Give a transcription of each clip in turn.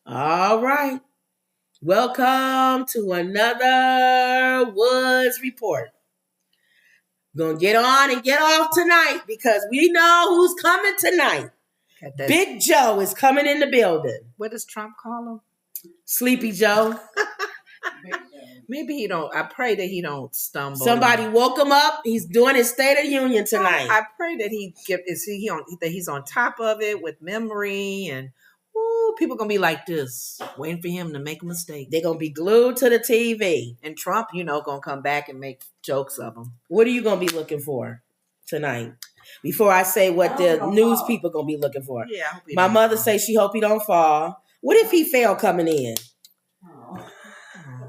All right. Welcome to another Woods Report. Gonna get on and get off tonight because we know who's coming tonight. Big Joe is coming in the building. What does Trump call him? Sleepy Joe. Maybe he don't. I pray that he don't stumble. Somebody woke him up. He's doing his State of the Union tonight. I pray that he's on top of it with memory, and people gonna be like this, waiting for him to make a mistake. They're gonna be glued to the TV. And Trump, gonna come back and make jokes of him. What are you gonna be looking for tonight? Before I say what the news people gonna be looking for. Yeah, I hope my mother says she hope he don't fall. What if he fell coming in?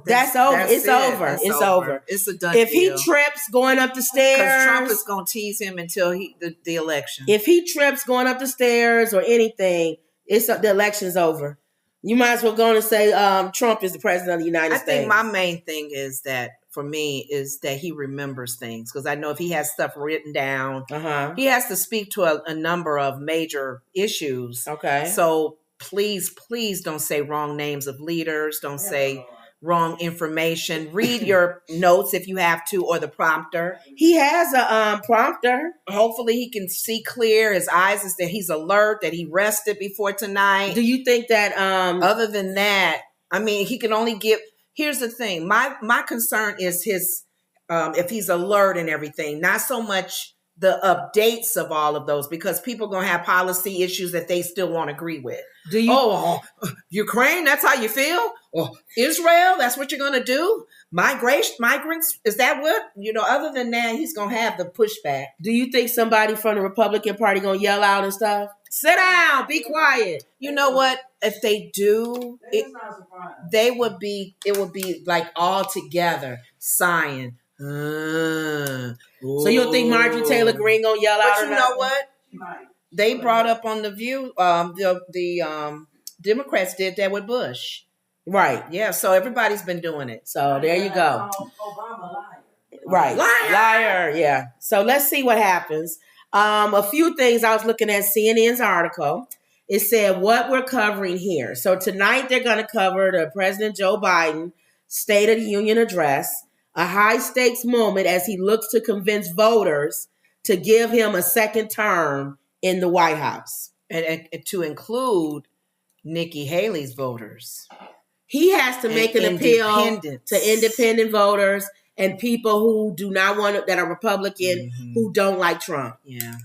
That's over. It's over. It's over. It's a done If deal. he trips going up the stairs, because Trump is gonna tease him until the election. If he trips going up the stairs or anything, the election's over. You might as well go and say Trump is the president of the United States. I think my main thing is that for me is that he remembers things, because I know if he has stuff written down, he has to speak to a number of major issues. Okay. So please don't say wrong names of leaders. Don't say wrong information. Read your notes if you have to, or the prompter. He has a prompter. Hopefully he can see clear. His eyes is that he's alert, that he rested before tonight. Do you think that other than that, I mean, he can only give. Here's the thing. My concern is his if he's alert and everything, not so much the updates of all of those, because people are going to have policy issues that they still won't agree with. Do you? Ukraine, that's how you feel? Israel, that's what you're going to do? Migrants, is that what? Other than that, he's going to have the pushback. Do you think somebody from the Republican Party going to yell out and stuff? Sit down, be quiet. You know what? If they do, it would be like all together sighing. So you don't think Marjorie Taylor Greene gonna yell out? But you know what? They brought up on The View, the Democrats did that with Bush. Right. Yeah, so everybody's been doing it. So there you go. Obama liar. Right. Liar. Yeah. So let's see what happens. A few things. I was looking at CNN's article. It said what we're covering here. So tonight they're going to cover the President Joe Biden State of the Union address, a high-stakes moment as he looks to convince voters to give him a second term in the White House. And to include Nikki Haley's voters. He has to make an appeal to independent voters and people who do not want that are Republican, who don't like Trump. Yeah.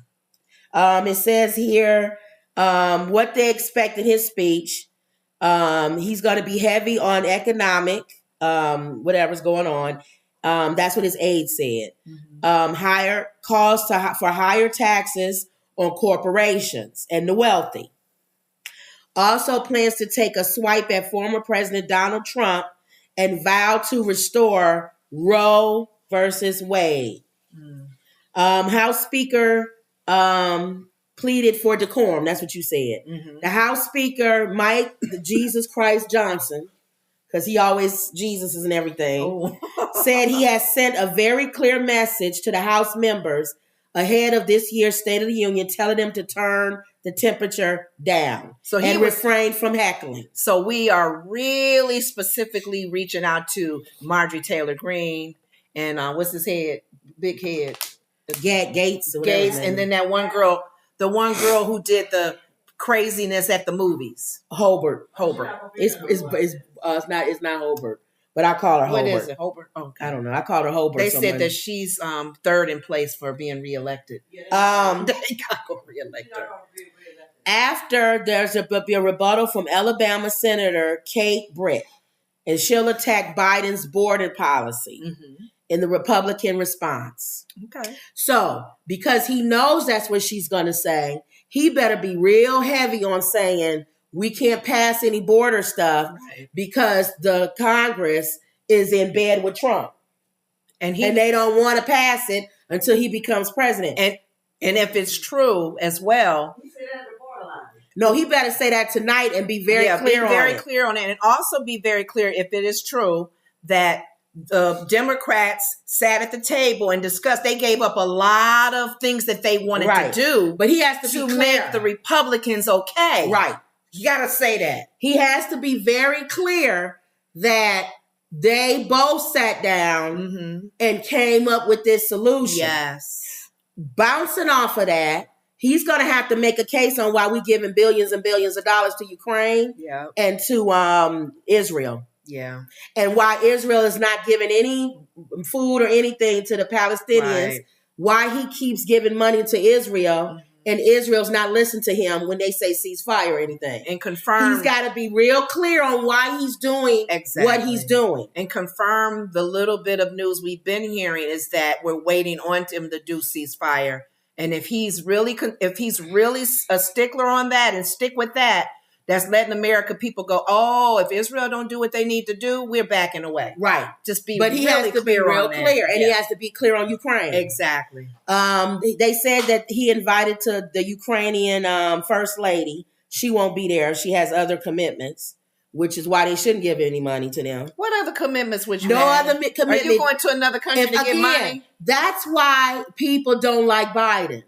It says here what they expect in his speech. He's going to be heavy on economic, whatever's going on. That's what his aide said. Higher calls for higher taxes on corporations and the wealthy. Also plans to take a swipe at former President Donald Trump and vow to restore Roe versus Wade. House Speaker pleaded for decorum. That's what you said. The House Speaker, Mike Jesus Christ Johnson, because he always Jesus and everything, said he has sent a very clear message to the House members ahead of this year's State of the Union, telling them to turn the temperature down and refrain from heckling. So we are really specifically reaching out to Marjorie Taylor Greene and what's his head? Big head. Gates. And then that one girl, the one girl who did the craziness at the movies. Hobart. It's not Hobart, but I call her Hobart. What is it? Hobart? Oh, okay. I don't know. I call her Hobart. They said that she's third in place for being reelected. They gotta go reelect her. After there's be a rebuttal from Alabama Senator Kate Britt, and she'll attack Biden's border policy in the Republican response. Okay. So because he knows that's what she's going to say, he better be real heavy on saying we can't pass any border stuff because the Congress is in bed with Trump. And they don't want to pass it until he becomes president. And if it's true as well. No, he better say that tonight and be very clear on it. Very clear on it. And also be very clear if it is true that the Democrats sat at the table and discussed. They gave up a lot of things that they wanted to do. But he has to be clear. Make the Republicans okay. Right. You got to say that. He has to be very clear that they both sat down and came up with this solution. Yes. Bouncing off of that, he's going to have to make a case on why we're giving billions and billions of dollars to Ukraine and to Israel. Yeah. And why Israel is not giving any food or anything to the Palestinians. Right. Why he keeps giving money to Israel and Israel's not listening to him when they say ceasefire or anything. And confirm. He's got to be real clear on why he's doing what he's doing. And confirm the little bit of news we've been hearing is that we're waiting on him to do ceasefire. And if he's really a stickler on that and stick with that, that's letting American people go, oh, if Israel don't do what they need to do, we're backing away. Right. Just be But he really has to be real clear. And he has to be clear on Ukraine. Exactly. They said that he invited to the Ukrainian first lady. She won't be there. She has other commitments, which is why they shouldn't give any money to them. What other commitments would you have? No other commitment. Are you going to another country to get money? That's why people don't like Biden.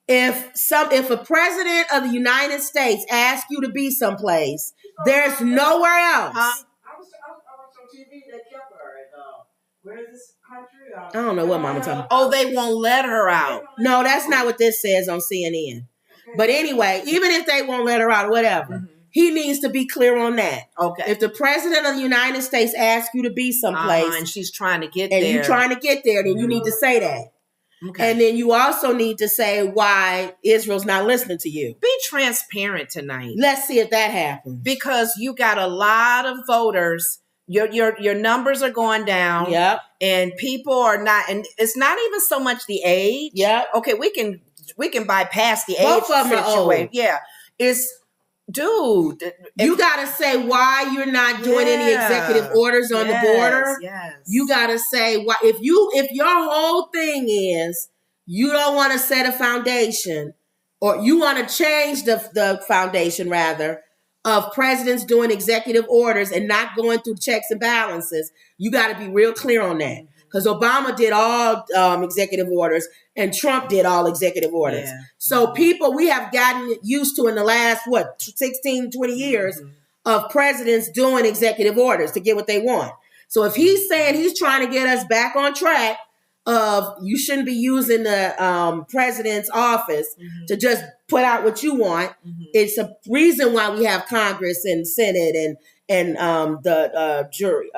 If a president of the United States asks you to be someplace, there's nowhere else. I was on TV. They kept her at where is this country? I don't know what Mama talking about. Oh, they won't let her out. No, that's not what this says on CNN. Okay. But anyway, even if they won't let her out, whatever, he needs to be clear on that. Okay. If the president of the United States asks you to be someplace, and she's trying to get there, and you're trying to get there, then you need to say that. Okay. And then you also need to say why Israel's not listening to you. Be transparent tonight. Let's see if that happens. Because you got a lot of voters. Your numbers are going down. Yep. And people are not, and it's not even so much the age. Yep. Okay, we can bypass the Both age of them are old. Yeah. Dude, you gotta say why you're not doing any executive orders on the border. Yes. You gotta say why. If your whole thing is you don't want to set a foundation, or you want to change the foundation rather of presidents doing executive orders and not going through checks and balances, you got to be real clear on that. Because Obama did all executive orders and Trump did all executive orders. Yeah. So we have gotten used to in the last, 16, 20 years of presidents doing executive orders to get what they want. So if he's saying he's trying to get us back on track of you shouldn't be using the president's office to just put out what you want, it's a reason why we have Congress and Senate and the jury,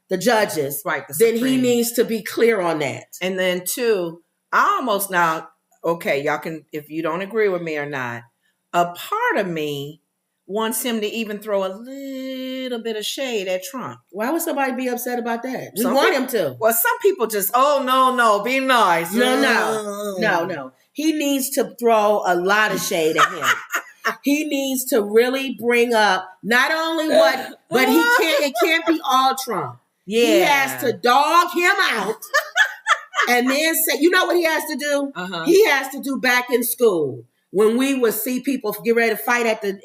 the judges, right? Then he needs to be clear on that. And then two, y'all can, if you don't agree with me or not, a part of me wants him to even throw a little bit of shade at Trump. Why would somebody be upset about that? We want him to. Well, some people just, no, be nice. No. He needs to throw a lot of shade at him. He needs to really bring up not only but it can't be all Trump. Yeah. He has to dog him out and then say, you know what he has to do? He has to do back in school when we would see people get ready to fight at the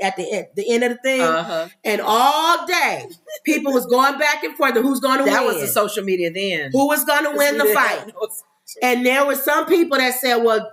end of the thing. And all day, people was going back and forth. Who's going to win? That was the social media then. Who was going to win the fight? And there were some people that said, well,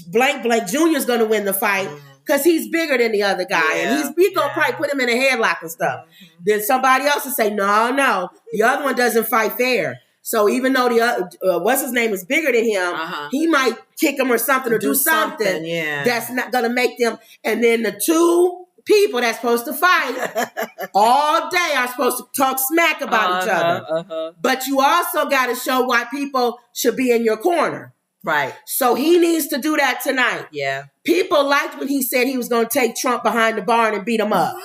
blank Jr.'s going to win the fight. Because he's bigger than the other guy. And he's going to probably put him in a headlock and stuff. Then somebody else will say, no, the other one doesn't fight fair. So even though the other, what's his name is bigger than him, he might kick him or something or do something that's not going to make them. And then the two people that's supposed to fight all day are supposed to talk smack about each other. But you also got to show why people should be in your corner. Right. So he needs to do that tonight. Yeah. People liked when he said he was going to take Trump behind the barn and beat him up.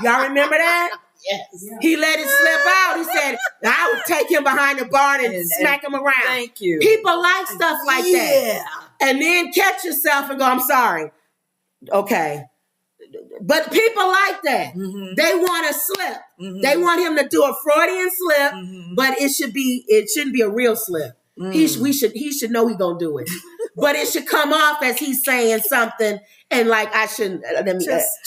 Y'all remember that? Yes. He let it slip out. He said, I would take him behind the barn and smack him around. Thank you. People like stuff like that. And then catch yourself and go, I'm sorry. Okay. But people like that. They want to slip. They want him to do a Freudian slip, but it shouldn't be a real slip. He should know he's gonna do it, but it should come off as he's saying something and like I shouldn't.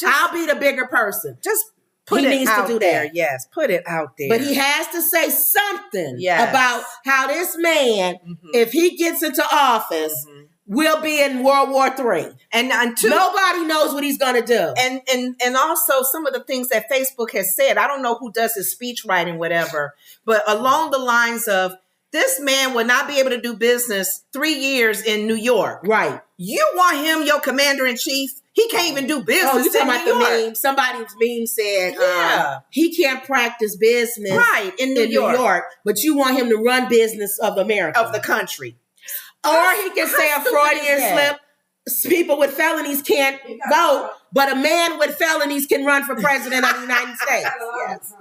I'll be the bigger person. Just put it out to do there. that. Yes, put it out there. But he has to say something about how this man, if he gets into office, we'll be in World War III. And nobody knows what he's going to do. And also some of the things that Facebook has said, I don't know who does his speech writing, whatever, but along the lines of, this man will not be able to do business 3 years in New York. Right. You want him your commander in chief? He can't even do business. Oh, you talking about the New York. meme? Somebody's meme said, Yeah. he can't practice business Right, in New York. but you want him to run business of America. Of the country. Or he can say a Freudian slip. People with felonies can't vote, but a man with felonies can run for president of the United States. Yes.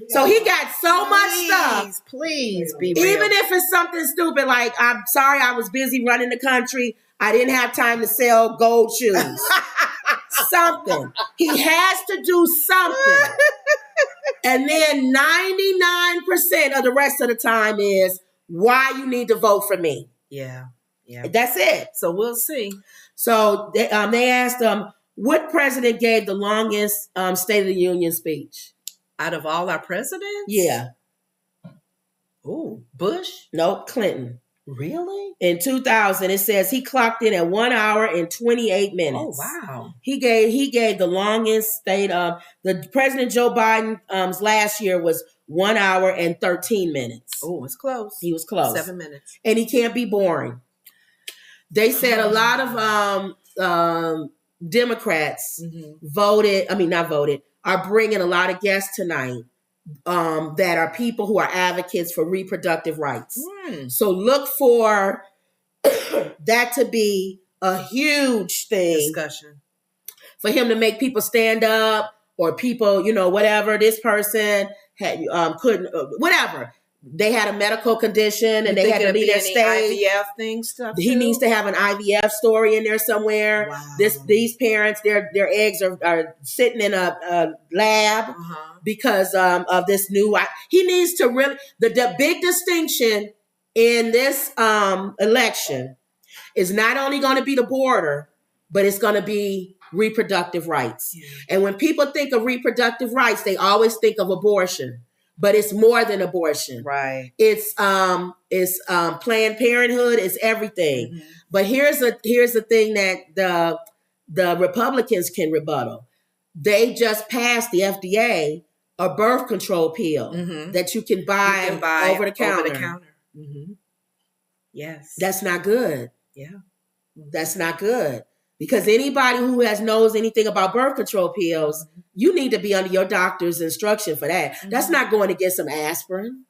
So he got so much stuff. Please be real. Even if it's something stupid like, I'm sorry, I was busy running the country. I didn't have time to sell gold shoes. Something. He has to do something. And then 99% of the rest of the time is why you need to vote for me. Yeah. Yeah. That's it. So we'll see. So they asked what president gave the longest State of the Union speech? Out of all our presidents? Yeah. Oh, Bush? Nope, Clinton. Really? In 2000, it says he clocked in at 1 hour and 28 minutes. Oh, wow. He gave the longest state of the President Joe Biden's last year was 1 hour and 13 minutes. Oh, it's close. He was close. 7 minutes. And he can't be boring. They said a lot of Democrats are bringing a lot of guests tonight that are people who are advocates for reproductive rights. So look for that to be a huge thing. Discussion. For him to make people stand up, or people, whatever, this person had couldn't, whatever. They had a medical condition and they had to leave their state. IVF thing stuff. He needs to have an IVF story in there somewhere. Wow. These parents, their eggs are sitting in a lab because of this new. He needs to really the big distinction in this election is not only going to be the border, but it's going to be reproductive rights. Yeah. And when people think of reproductive rights, they always think of abortion. But it's more than abortion. Right. It's Planned Parenthood. It's everything. Mm-hmm. But here's the thing that the Republicans can rebuttal. They just passed the FDA a birth control pill that you can buy over the counter. Mm-hmm. Yes. That's not good. Yeah. That's not good. Because anybody who knows anything about birth control pills, you need to be under your doctor's instruction for that. That's not going to get some aspirin.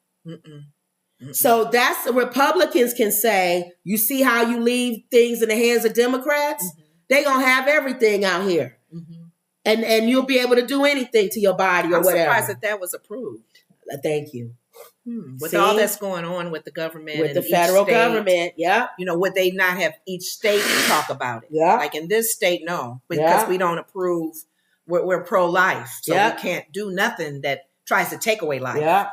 So that's the Republicans can say, you see how you leave things in the hands of Democrats? They're going to have everything out here. And you'll be able to do anything to your body or whatever. I'm surprised that was approved. Thank you. With all that's going on with the government, with the federal government, would they not have each state talk about it? Yeah, like in this state, no, because we don't approve. We're pro-life, so we can't do nothing that tries to take away life. Yeah,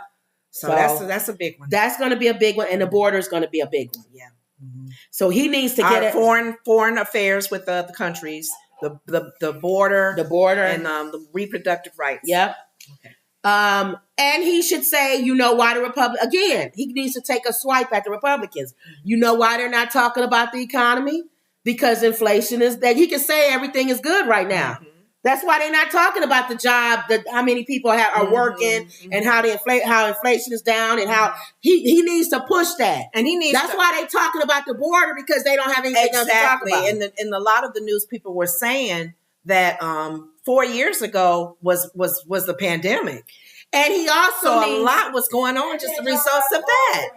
so that's a big one. That's going to be a big one, and the border is going to be a big one. Yeah. So he needs to get foreign affairs with the countries, the border, and the reproductive rights. Yep. Okay. And he should say, why the again, he needs to take a swipe at the Republicans. You know why they're not talking about the economy? Because inflation is that he can say everything is good right now. That's why they're not talking about the job, how many people are working and how inflation is down and how he needs to push that. And that's why they're talking about the border, because they don't have anything else to talk about. And a lot of the news people were saying that 4 years ago was the pandemic. And he also a lot was going on, just the results of that.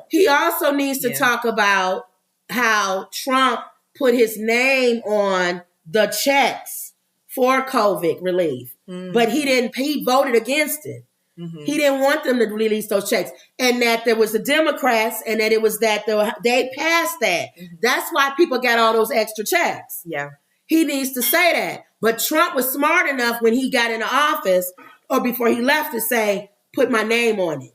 He also needs to talk about how Trump put his name on the checks for COVID relief, but he voted against it. He didn't want them to release those checks, and that there was the Democrats, and that it was that they passed that. That's why people got all those extra checks. Yeah. He needs to say that. But Trump was smart enough when he got into office or before he left to say, put my name on it.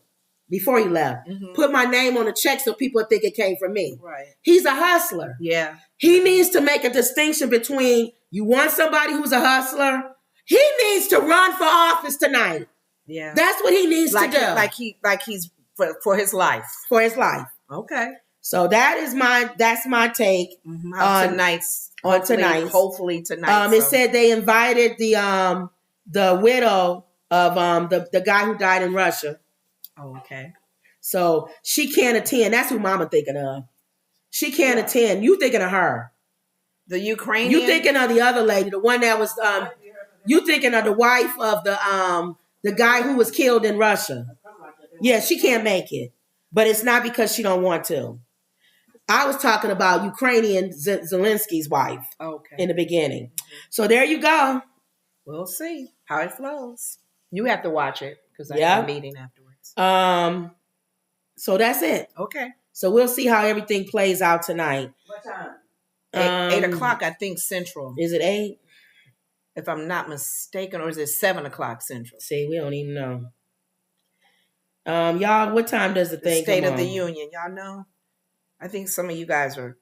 Before he left. Put my name on the check so people think it came from me. Right. He's a hustler. Yeah. He needs to make a distinction between you want somebody who's a hustler. He needs to run for office tonight. Yeah. That's what he needs to do. Like he's for his life. For his life. Okay. So that's my take On tonight's. Hopefully tonight. It said they invited the widow of the guy who died in Russia. Oh, okay. So she can't attend. That's who Mama thinking of. She can't attend. You thinking of her. The Ukrainian? You thinking of the other lady, the one that was you thinking of the wife of the guy who was killed in Russia. Yeah, she can't make it. But it's not because she don't want to. I was talking about Ukrainian Zelensky's wife in the beginning. So there you go. We'll see how it flows. You have to watch it because I have a meeting afterwards. So that's it. Okay. So we'll see how everything plays out tonight. What time? 8 o'clock, I think, Central. Is it 8? If I'm not mistaken, or is it 7 o'clock Central? See, we don't even know. Y'all, what time does the thing State come of the on? Union, y'all know? I think some of you guys are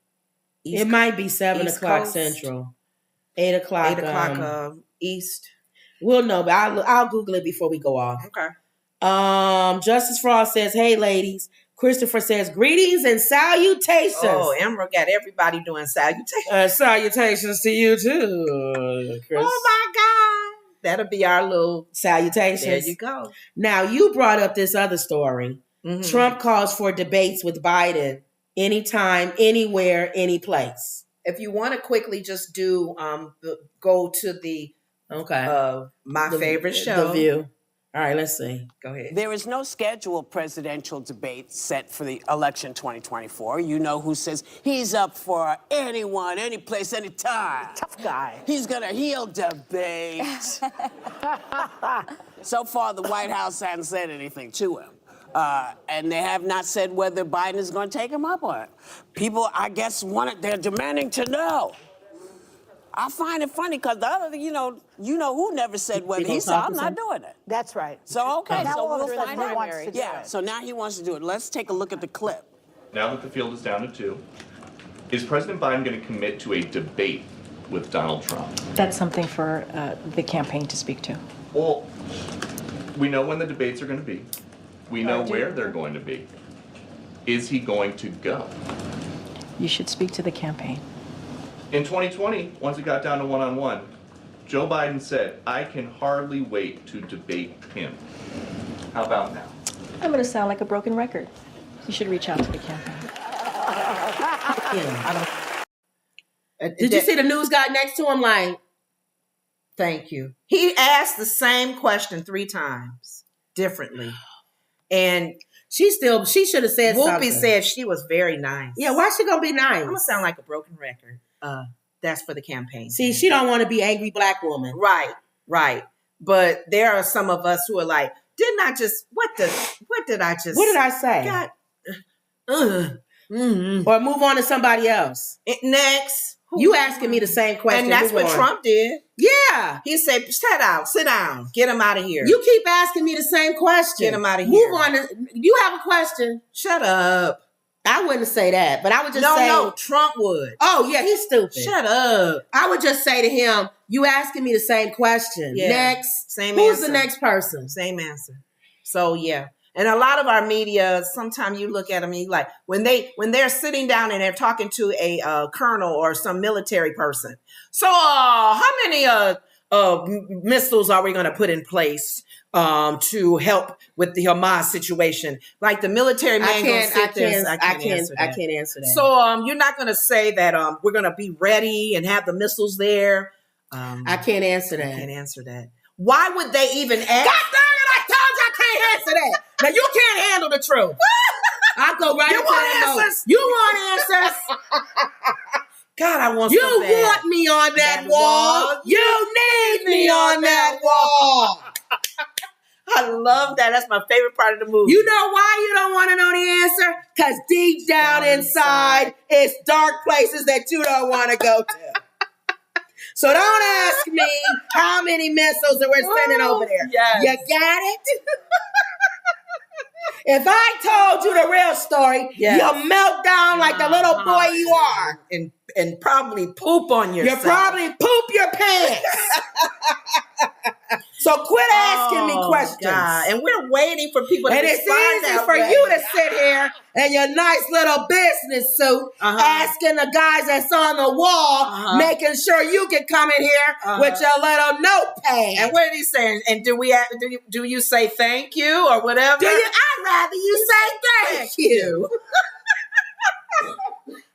It might be 7 East o'clock Coast. Central. 8 o'clock. 8 o'clock East. We'll know, but I'll Google it before we go off. Okay. Justice Frost says, "Hey, ladies." Christopher says, "Greetings and salutations." Oh, Emerald got everybody doing salutations. Salutations to you too, Chris. Oh my God. That'll be our little salutations. There you go. Now, you brought up this other story. Mm-hmm. Trump calls for debates with Biden anytime, anywhere, any place. If you want to quickly just do go to the my favorite show, The View. All right, let's see. Go ahead. There is no scheduled presidential debate set for the election 2024. You know who says he's up for anyone, any place, anytime. Tough guy. He'll debate. So far, the White House hasn't said anything to him. And they have not said whether Biden is going to take him up on it. People, I guess, they're demanding to know. I find it funny because the other, you know who never said whether he said, I'm not doing it. That's right. So, okay, Now so all of we'll a sudden find he out. wants to do it. So now he wants to do it. Let's take a look at the clip. Now that the field is down to 2, is President Biden going to commit to a debate with Donald Trump? That's something for the campaign to speak to. Well, we know when the debates are going to be. We know where they're going to be. Is he going to go? You should speak to the campaign. In 2020, once it got down to one-on-one, Joe Biden said, "I can hardly wait to debate him." How about now? I'm going to sound like a broken record. You should reach out to the campaign. Did you see the news guy next to him? Like, thank you. He asked the same question 3 times differently. And she should have said Whoopi something. said she was very nice. Yeah, why she gonna be nice? I'm gonna sound like a broken record. That's for the campaign. See, she don't want to be angry black woman. Right. But there are some of us who are like, what did I say? God, Mm-hmm. or move on to somebody else. Next. You asking me the same question. And that's what Trump did. Yeah. He said, sit down. Get him out of here. You keep asking me the same question. Get him out of here. Move on to, you have a question? Shut up. I wouldn't say that, but I would just say. No, Trump would. Oh, yeah, he's stupid. Shut up. I would just say to him, you asking me the same question. Yeah. Next. Same Who's answer. the next person? Same answer. So, yeah. And a lot of our media, sometimes you look at them and you like, when they're sitting down and they're talking to a colonel or some military person. So how many missiles are we going to put in place to help with the Hamas situation? Like the military man going to sit there. I can't answer that. So you're not going to say that we're going to be ready and have the missiles there. I can't answer that. I can't answer that. Why would they even ask? God darn it, I told you I can't answer that. Now you can't handle the truth. I'll go right into that mode. You want answers? God, I want you so bad. Want me on that wall. You need me on that wall. I love that. That's my favorite part of the movie. You know why you don't want to know the answer? Because deep down inside, it's dark places that you don't want to go to. So don't ask me how many missiles that we're sending over there. Yes. You got it? If I told you the real story, you'll melt down like the little boy you are. And probably poop on yourself. You'll probably poop your pants. So quit asking me questions. questions. God. And we're waiting for people to And it's respond easy that for way. you to sit here in your nice little business suit, asking the guys that's on the wall, making sure you can come in here with your little notepad. And what are you saying? And do you say thank you or whatever? I'd rather you say thank you.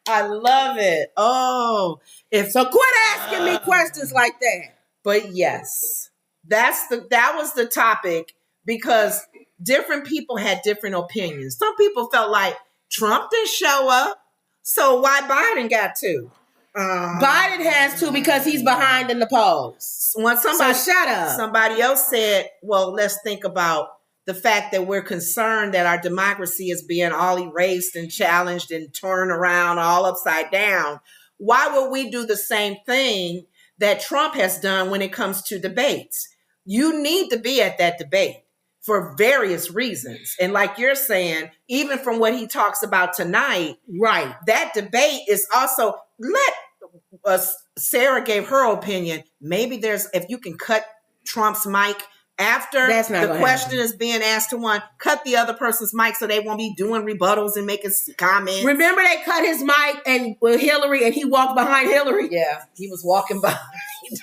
I love it. Oh, So quit asking me questions like that. But yes, that was the topic, because different people had different opinions. Some people felt like Trump didn't show up, so why Biden got to? Biden has to because he's behind in the polls. So shut up. Somebody else said, well, let's think about the fact that we're concerned that our democracy is being all erased and challenged and turned around all upside down. Why would we do the same thing that Trump has done when it comes to debates? You need to be at that debate for various reasons. And like you're saying, even from what he talks about tonight, right? That debate is also, Sarah gave her opinion. Maybe if you can cut Trump's mic after the question is being asked to one, cut the other person's mic so they won't be doing rebuttals and making comments. Remember they cut his mic and with Hillary and he walked behind Hillary? Yeah, he was walking behind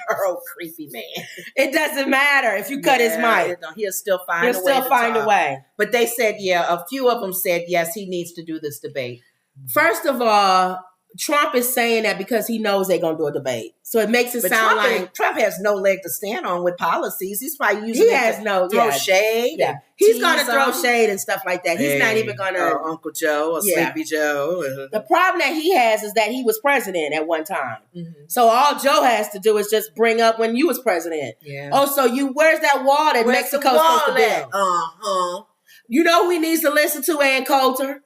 her. Oh, creepy man. It doesn't matter if you cut his mic. He'll still find a way. But they said, a few of them said, yes, he needs to do this debate. First of all, Trump is saying that because he knows they're going to do a debate. So it makes it sound like Trump has no leg to stand on with policies. He's probably using throw shade. Yeah. He's going to throw shade and stuff like that. He's not even going to. Uncle Joe or Sleepy Joe. The problem that he has is that he was president at one time. Mm-hmm. So all Joe has to do is just bring up when you was president. Yeah. Oh, so where's that wall that Mexico's supposed to build? You know who he needs to listen to? Ann Coulter.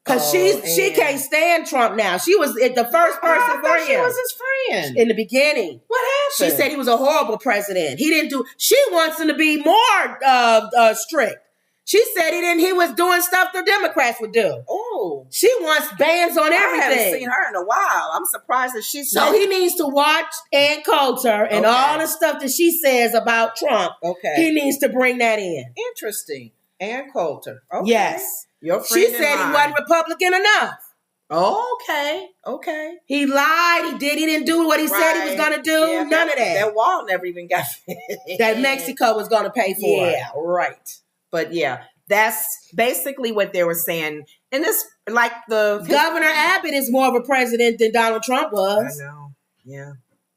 Because she can't stand Trump now. She was the first person for him. She was his friend. In the beginning. What happened? She said he was a horrible president. She wants him to be more strict. She said he was doing stuff the Democrats would do. Oh. She wants bans on everything. I haven't seen her in a while. I'm surprised that she's so he needs to watch Ann Coulter and all the stuff that she says about Trump. Okay. He needs to bring that in. Interesting. Ann Coulter. Okay. Yes. She said he wasn't Republican enough. Okay. He lied. He didn't do what he said he was going to do. Yeah, None of that. That wall never even got that Mexico was going to pay for. Yeah, right. But that's basically what they were saying. And this, like Governor Abbott is more of a president than Donald Trump was. I know.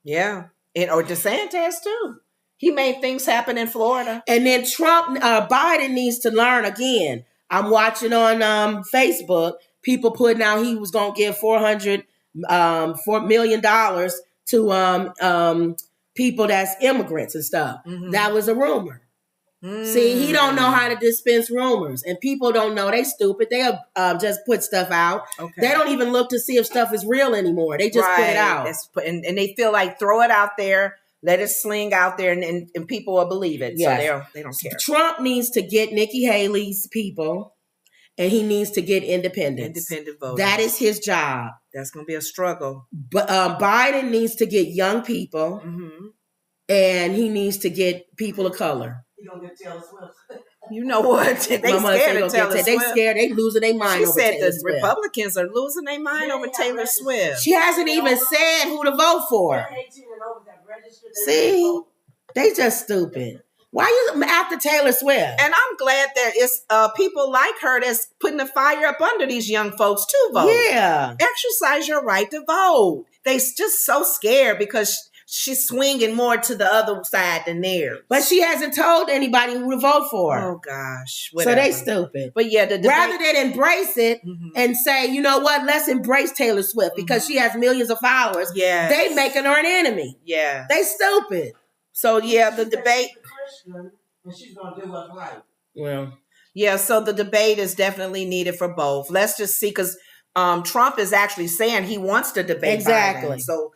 Yeah. Or DeSantis too. He made things happen in Florida. And then Biden needs to learn again. I'm watching on Facebook, people putting out he was going to give $4 million to people that's immigrants and stuff. Mm-hmm. That was a rumor. See, he don't know how to dispense rumors. And people don't know. They stupid. They'll just put stuff out. Okay. They don't even look to see if stuff is real anymore. They just put it out. And they feel like throw it out there. Let it sling out there and people will believe it. Yes. So they don't care. Trump needs to get Nikki Haley's people and he needs to get independents. Independent voters. That is his job. That's going to be a struggle. But Biden needs to get young people and he needs to get people of color. He going to get Taylor Swift. You know what? They scared of Taylor Swift. They scared. They losing their mind over Taylor Swift. She said the Republicans are losing their mind over Taylor Swift. She hasn't even said who to vote for. See? They just stupid. Why you after Taylor Swift? And I'm glad that it's people like her that's putting the fire up under these young folks to vote. Yeah. Exercise your right to vote. They just so scared because she's swinging more to the other side than theirs. But she hasn't told anybody who to vote for. Oh, gosh. Whatever. So they stupid. But yeah, rather than embrace it and say, you know what, let's embrace Taylor Swift because she has millions of followers. Yeah, they making her an enemy. Yeah. They stupid. So yeah, the debate. And she's going to do what's right. Well. Yeah, so the debate is definitely needed for both. Let's just see, because Trump is actually saying he wants to debate. Exactly. Biden. So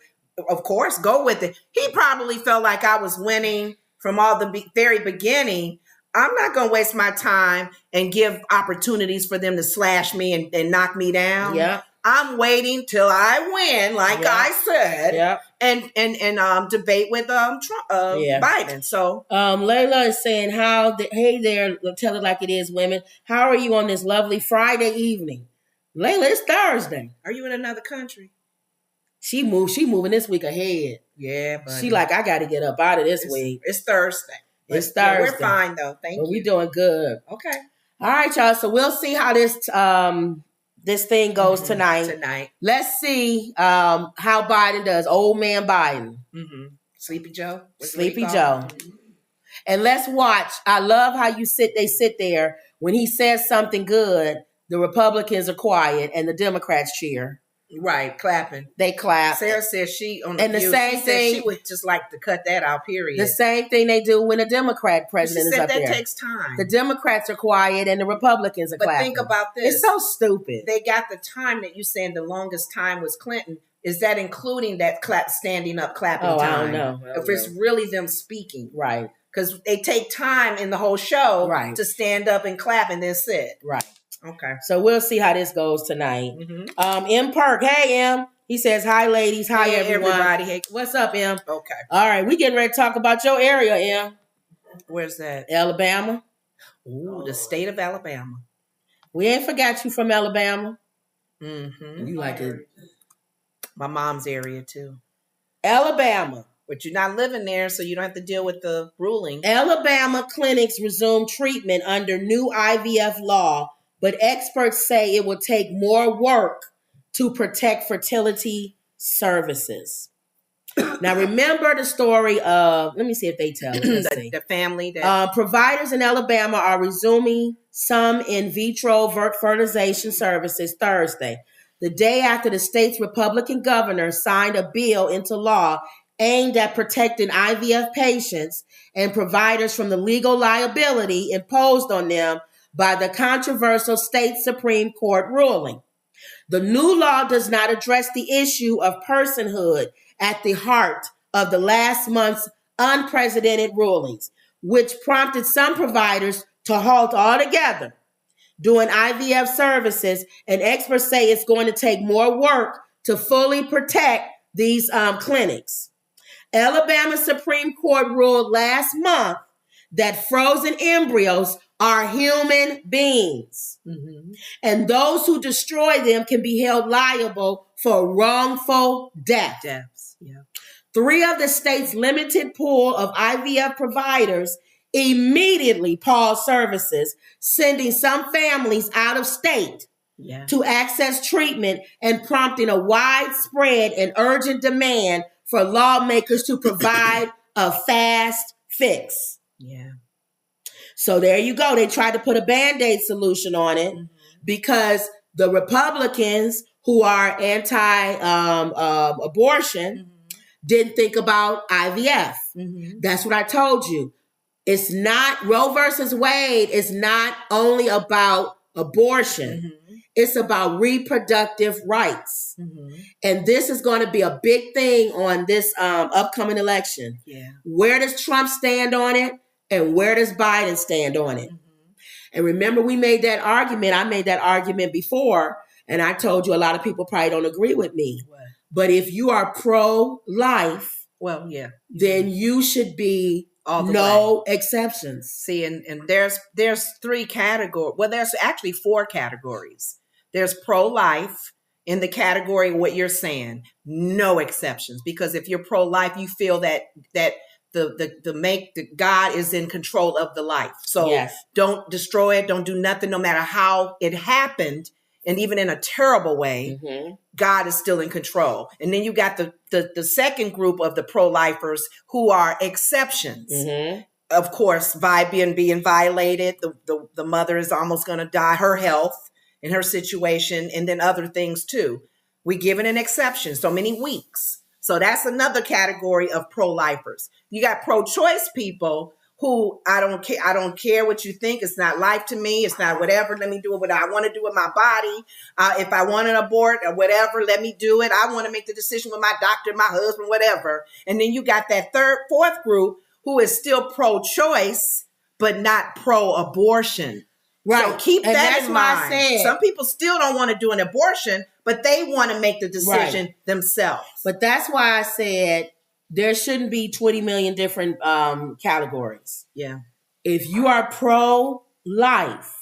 of course, go with it. He probably felt like I was winning from all the very beginning. I'm not going to waste my time and give opportunities for them to slash me and knock me down. Yeah. I'm waiting till I win, like I said, and debate with Trump, Biden. So Layla is saying, hey there, tell it like it is, women. How are you on this lovely Friday evening? Layla, it's Thursday. Are you in another country? She moving this week ahead. Yeah, but she like, I got to get up out of this week. It's Thursday. It's Thursday. Yeah, we're fine though. Thank you. We doing good. Okay. All right, y'all. So we'll see how this thing goes tonight. Let's see how Biden does. Old man Biden. Sleepy Joe. Sleepy Joe. And let's watch. I love how they sit there when he says something good. The Republicans are quiet and the Democrats cheer. Right, clapping. They clap. Sarah says she on the and the view, same thing. She would just like to cut that out. Period. The same thing they do when a Democrat president is up there. That takes time. The Democrats are quiet and the Republicans are clapping. But think about this. It's so stupid. They got the time that you saying the longest time was Clinton. Is that including that standing up, clapping time? I don't know. If it's really them speaking, right? Because they take time in the whole show, right, to stand up and clap and then sit, right. Okay. So we'll see how this goes tonight. M Perk, hey M. He says, hi ladies, hi everyone. Everybody. Hey. What's up, M? Okay. All right, we getting ready to talk about your area, M. Where's that? Alabama. Ooh, the state of Alabama. We ain't forgot you from Alabama. You like it. My mom's area too. Alabama. But you're not living there, so you don't have to deal with the ruling. Alabama clinics resume treatment under new IVF law, but experts say it will take more work to protect fertility services. Now, remember the story of, let me see if they tell it. The family that... providers in Alabama are resuming some in vitro fertilization services Thursday, the day after the state's Republican governor signed a bill into law aimed at protecting IVF patients and providers from the legal liability imposed on them by the controversial state Supreme Court ruling. The new law does not address the issue of personhood at the heart of the last month's unprecedented rulings, which prompted some providers to halt altogether doing IVF services, and experts say it's going to take more work to fully protect these clinics. Alabama Supreme Court ruled last month that frozen embryos are human beings, and those who destroy them can be held liable for wrongful deaths. Yeah. 3 of the state's limited pool of IVF providers immediately paused services, sending some families out of state to access treatment and prompting a widespread and urgent demand for lawmakers to provide a fast fix. Yeah. So there you go. They tried to put a Band-Aid solution on it because the Republicans who are anti-abortion didn't think about IVF. That's what I told you. It's not, Roe versus Wade is not only about abortion. It's about reproductive rights. And this is going to be a big thing on this upcoming election. Where does Trump stand on it? And where does Biden stand on it? And remember, we made that argument. I made that argument before, and I told you a lot of people probably don't agree with me. But if you are pro-life, then you should be no exceptions. See, and there's 3 categories. Well, there's actually 4 categories. There's pro-life in the category of what you're saying, no exceptions. Because if you're pro-life, you feel that the God is in control of the life. So don't destroy it. Don't do nothing, no matter how it happened. And even in a terrible way, God is still in control. And then you got the second group of the pro-lifers who are exceptions. Of course, by being violated, the mother is almost going to die, her health and her situation, and then other things too. We give it an exception, so many weeks. So that's another category of pro-lifers. You got pro-choice people who I don't care what you think. It's not life to me. It's not whatever. Let me do what I want to do with my body. If I want an abort or whatever, let me do it. I want to make the decision with my doctor, my husband, whatever. And then you got that fourth group who is still pro-choice, but not pro-abortion. Right. So keep that in mind. Some people still don't want to do an abortion, but they want to make the decision themselves. But that's why I said there shouldn't be 20 million different categories. Yeah. If you are pro-life,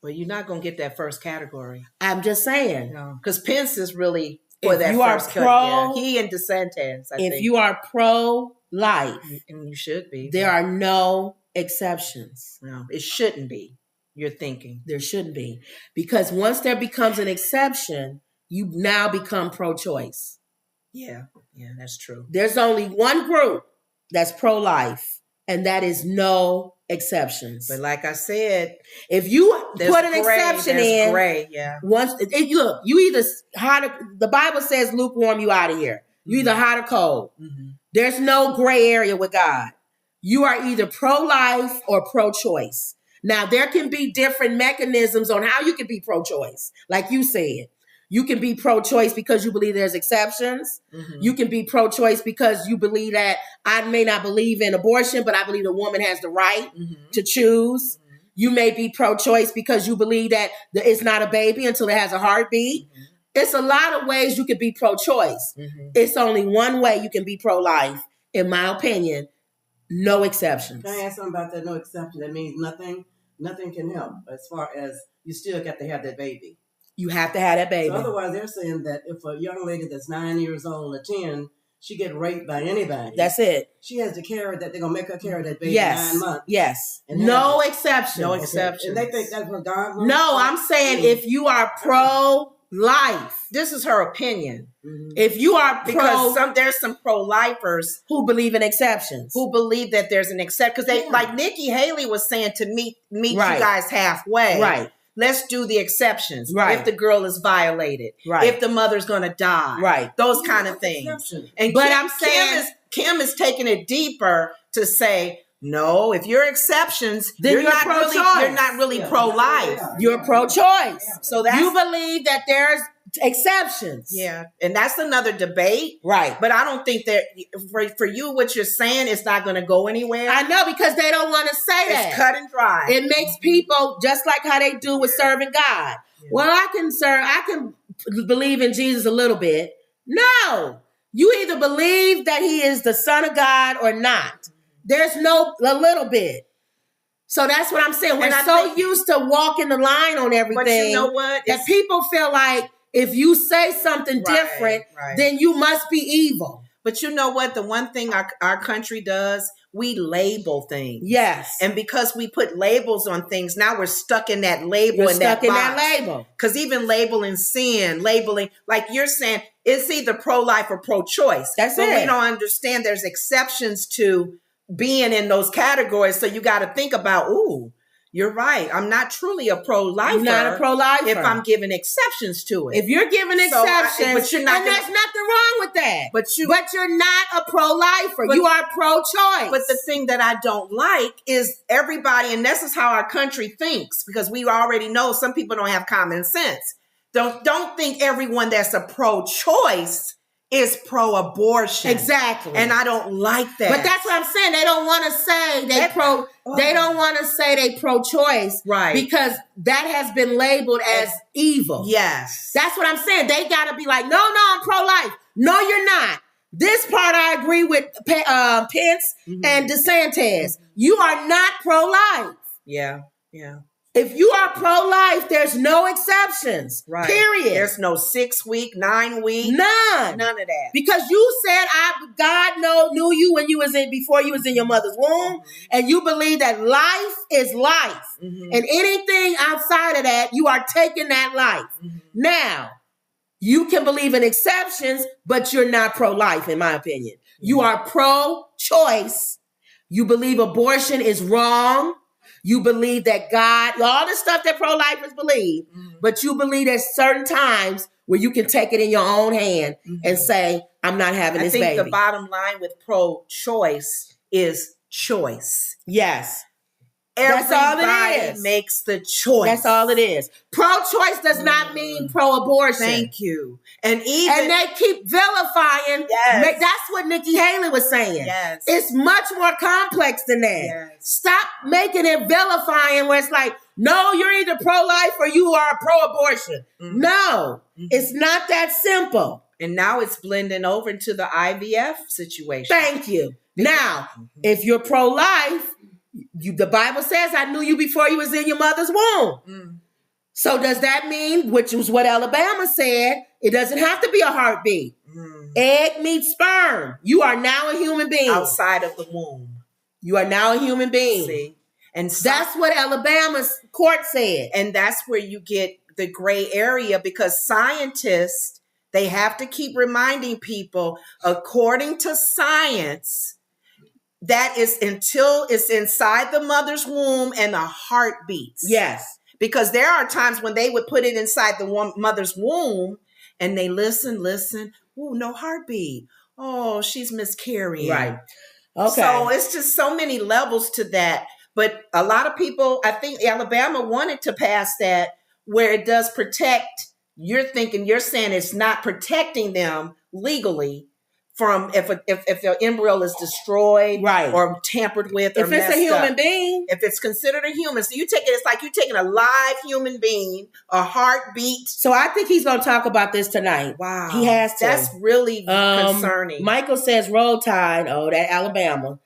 well, you're not going to get that first category. I'm just saying. Because Pence is really for that you first are cut. Yeah. He and DeSantis, I think. If you are pro-life, and you should be, there are no exceptions. No, it shouldn't be. You're thinking. There shouldn't be. Because once there becomes an exception, you now become pro-choice. Yeah, that's true. There's only one group that's pro-life, and that is no exceptions. But like I said, if you put an exception in, gray, yeah. Once look, you either the Bible says lukewarm, you out of here. You either hot or cold. Mm-hmm. There's no gray area with God. You are either pro-life or pro-choice. Now, there can be different mechanisms on how you can be pro-choice. Like you said, you can be pro-choice because you believe there's exceptions. Mm-hmm. You can be pro-choice because you believe that I may not believe in abortion, but I believe the woman has the right to choose. Mm-hmm. You may be pro-choice because you believe that it's not a baby until it has a heartbeat. Mm-hmm. It's a lot of ways you can be pro-choice. Mm-hmm. It's only one way you can be pro-life, in my opinion. No exceptions. Can I ask something about that? No exception. That means nothing can help as far as you still got to have that baby. You have to have that baby. So otherwise, they're saying that if a young lady that's 9 years old or 10, she get raped by anybody. That's it. She has to carry that. They're going to make her carry that baby 9 months. Yes. No exceptions. No exceptions. And they think that's what God wants. No, I'm saying if you are pro-life. This is her opinion. Mm-hmm. If you are because there's some pro-lifers who believe in exceptions, who believe that there's an exception, because they like Nikki Haley was saying to meet you guys halfway. Right. Let's do the exceptions. Right. If the girl is violated. Right. If the mother's going to die. Right. Those kind of things. And Kim is taking it deeper to say, no, if you're exceptions, then you're not really pro-life. You're pro-choice. So that's, you believe that there's exceptions. Yeah. And that's another debate. Right. But I don't think that for you, what you're saying is not going to go anywhere. I know, because they don't want to say that. It's cut and dry. It makes people just like how they do with serving God. Yeah. Well, I can believe in Jesus a little bit. No. You either believe that he is the Son of God or not. There's a little bit. So that's what I'm saying. We're used to walking the line on everything. But you know what? That people feel like if you say something different, then you must be evil. But you know what? The one thing our country does, we label things. Yes. And because we put labels on things, now we're stuck in that label. That label. Because even labeling sin, like you're saying, it's either pro-life or pro-choice. That's but it. We don't understand there's exceptions to being in those categories. So you got to think about, you're right. I'm not truly a pro-lifer. You're not a pro-lifer. If I'm giving exceptions to it. If you're giving exceptions, but you're not and there's nothing wrong with that. But you're not a pro-lifer. You are pro-choice. But the thing that I don't like is everybody, and this is how our country thinks, because we already know some people don't have common sense. Don't think everyone that's a pro-choice is pro-abortion. Exactly. And I don't like that. But that's what I'm saying. They don't want to say they don't want to say they pro-choice. Right. Because that has been labeled as evil. Yes. That's what I'm saying. They got to be like, no, I'm pro-life. No, you're not. This part I agree with Pence and DeSantis. You are not pro-life. Yeah. If you are pro-life, there's no exceptions. Right. Period. There's no 6 week, 9 week. None of that. Because you said God knew you when before you was in your mother's womb, and you believe that life is life. Mm-hmm. And anything outside of that, you are taking that life. Mm-hmm. Now, you can believe in exceptions, but you're not pro-life, in my opinion. Mm-hmm. You are pro-choice. You believe abortion is wrong. You believe that God, all the stuff that pro-lifers believe, but you believe there's certain times where you can take it in your own hand and say, I'm not having this baby. I think the bottom line with pro-choice is choice. Yes. That's all it Everybody is. makes the choice. That's all it is. Pro-choice does not mean pro-abortion. Thank you. And even And they keep vilifying. Yes. That's what Nikki Haley was saying. Yes. It's much more complex than that. Yes. Stop making it vilifying where it's like, no, you're either pro-life or you are pro-abortion. Mhm. No, Mhm. it's not that simple. And now it's blending over into the IVF situation. Thank you. Now, if you're pro-life, the Bible says, I knew you before you was in your mother's womb. Mm. So does that mean, which was what Alabama said, it doesn't have to be a heartbeat. Mm. Egg meets sperm. You are now a human being. Outside of the womb. You are now a human being. See? And That's what Alabama's court said. And that's where you get the gray area, because scientists, they have to keep reminding people, according to science, that is until it's inside the mother's womb and the heart beats. Yes. Because there are times when they would put it inside the mother's womb and they listen. Ooh, no heartbeat. Oh, she's miscarrying. Right. Okay. So it's just so many levels to that. But a lot of people, I think Alabama wanted to pass that where it does protect. You're saying it's not protecting them legally from if the embryo is destroyed, Right. or tampered with, or if it's messed a human up. being, If it's considered a human, so it's like you're taking a live human being, a heartbeat. so I think he's going to talk about this tonight. Wow, He has to. That's really concerning. Michael says, roll tide. Oh, that Alabama.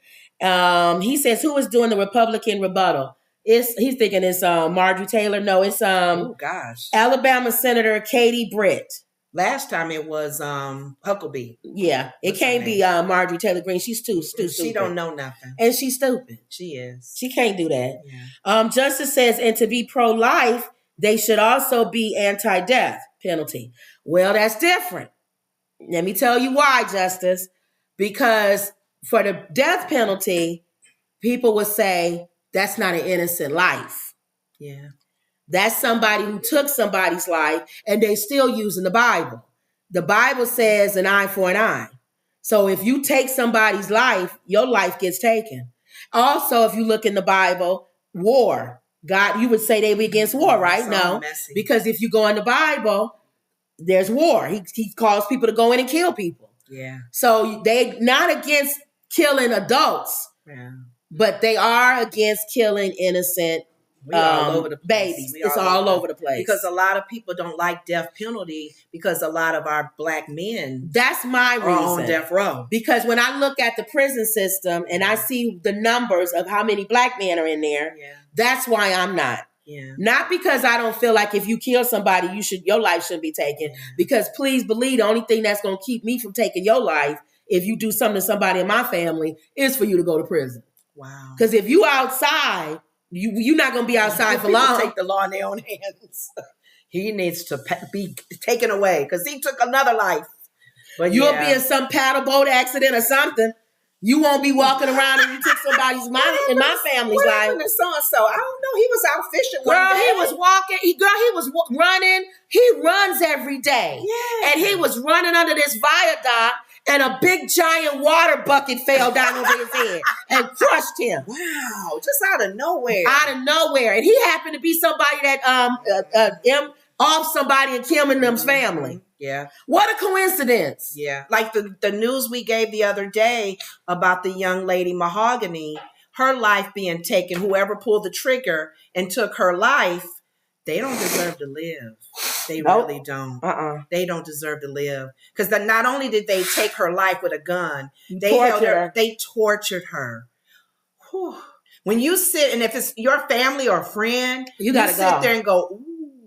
He says, who is doing the Republican rebuttal? He's thinking it's Marjorie Taylor. No, it's Oh gosh, Alabama Senator Katie Britt. last time it was Huckabee. Yeah, it What's her can't be Marjorie Taylor Greene. She's too stupid. She don't know nothing. And she's stupid. She is. She can't do that. Yeah. Justice says, and to be pro-life, they should also be anti-death penalty. Well, that's different. Let me tell you why, Justice. Because for the death penalty, people would say that's not an innocent life. Yeah. That's somebody who took somebody's life, and they still using the Bible. The Bible says an eye for an eye. So if you take somebody's life, your life gets taken. Also, if you look in the Bible, war. God, you would say they be against war, right? It's all No, messy. because if you go in the Bible, there's war. He calls people to go in and kill people. Yeah. So they not against killing adults, Yeah. but they are against killing innocent We all over the place. babies. We It's all over the place. Because a lot of people don't like death penalty because a lot of our black men That's my are on reason. death row. Because when I look at the prison system and I see the numbers of how many black men are in there, Yeah. that's why I'm not. Yeah. Not because I don't feel like if you kill somebody, your life shouldn't be taken. Because please believe the only thing that's going to keep me from taking your life, if you do something to somebody in my family, is for you to go to prison. Wow. Because if you outside, you're not going to be outside for People long. take the law in their own hands. He needs to be taken away because he took another life. But You'll be in some paddle boat accident or something. You won't be walking around and you took somebody's money in my family's what life. happened to so-and-so? I don't know. He was out fishing one Girl, day. he was walking. He was running. He runs every day. Yeah. And he was running under this viaduct, and a big giant water bucket fell down over his head and crushed him. Wow. Just out of nowhere. Out of nowhere. And he happened to be somebody that off somebody in Kim and them's family. Yeah. What a coincidence. Yeah. Like the news we gave the other day about the young lady Mahogany, her life being taken, whoever pulled the trigger and took her life, they don't deserve to live. They Nope. really don't. Uh-uh. They don't deserve to live. Because not only did they take her life with a gun, they Tortured held her, her. they tortured her. Whew. When you sit, and if it's your family or friend, You gotta sit go. there and go, ooh.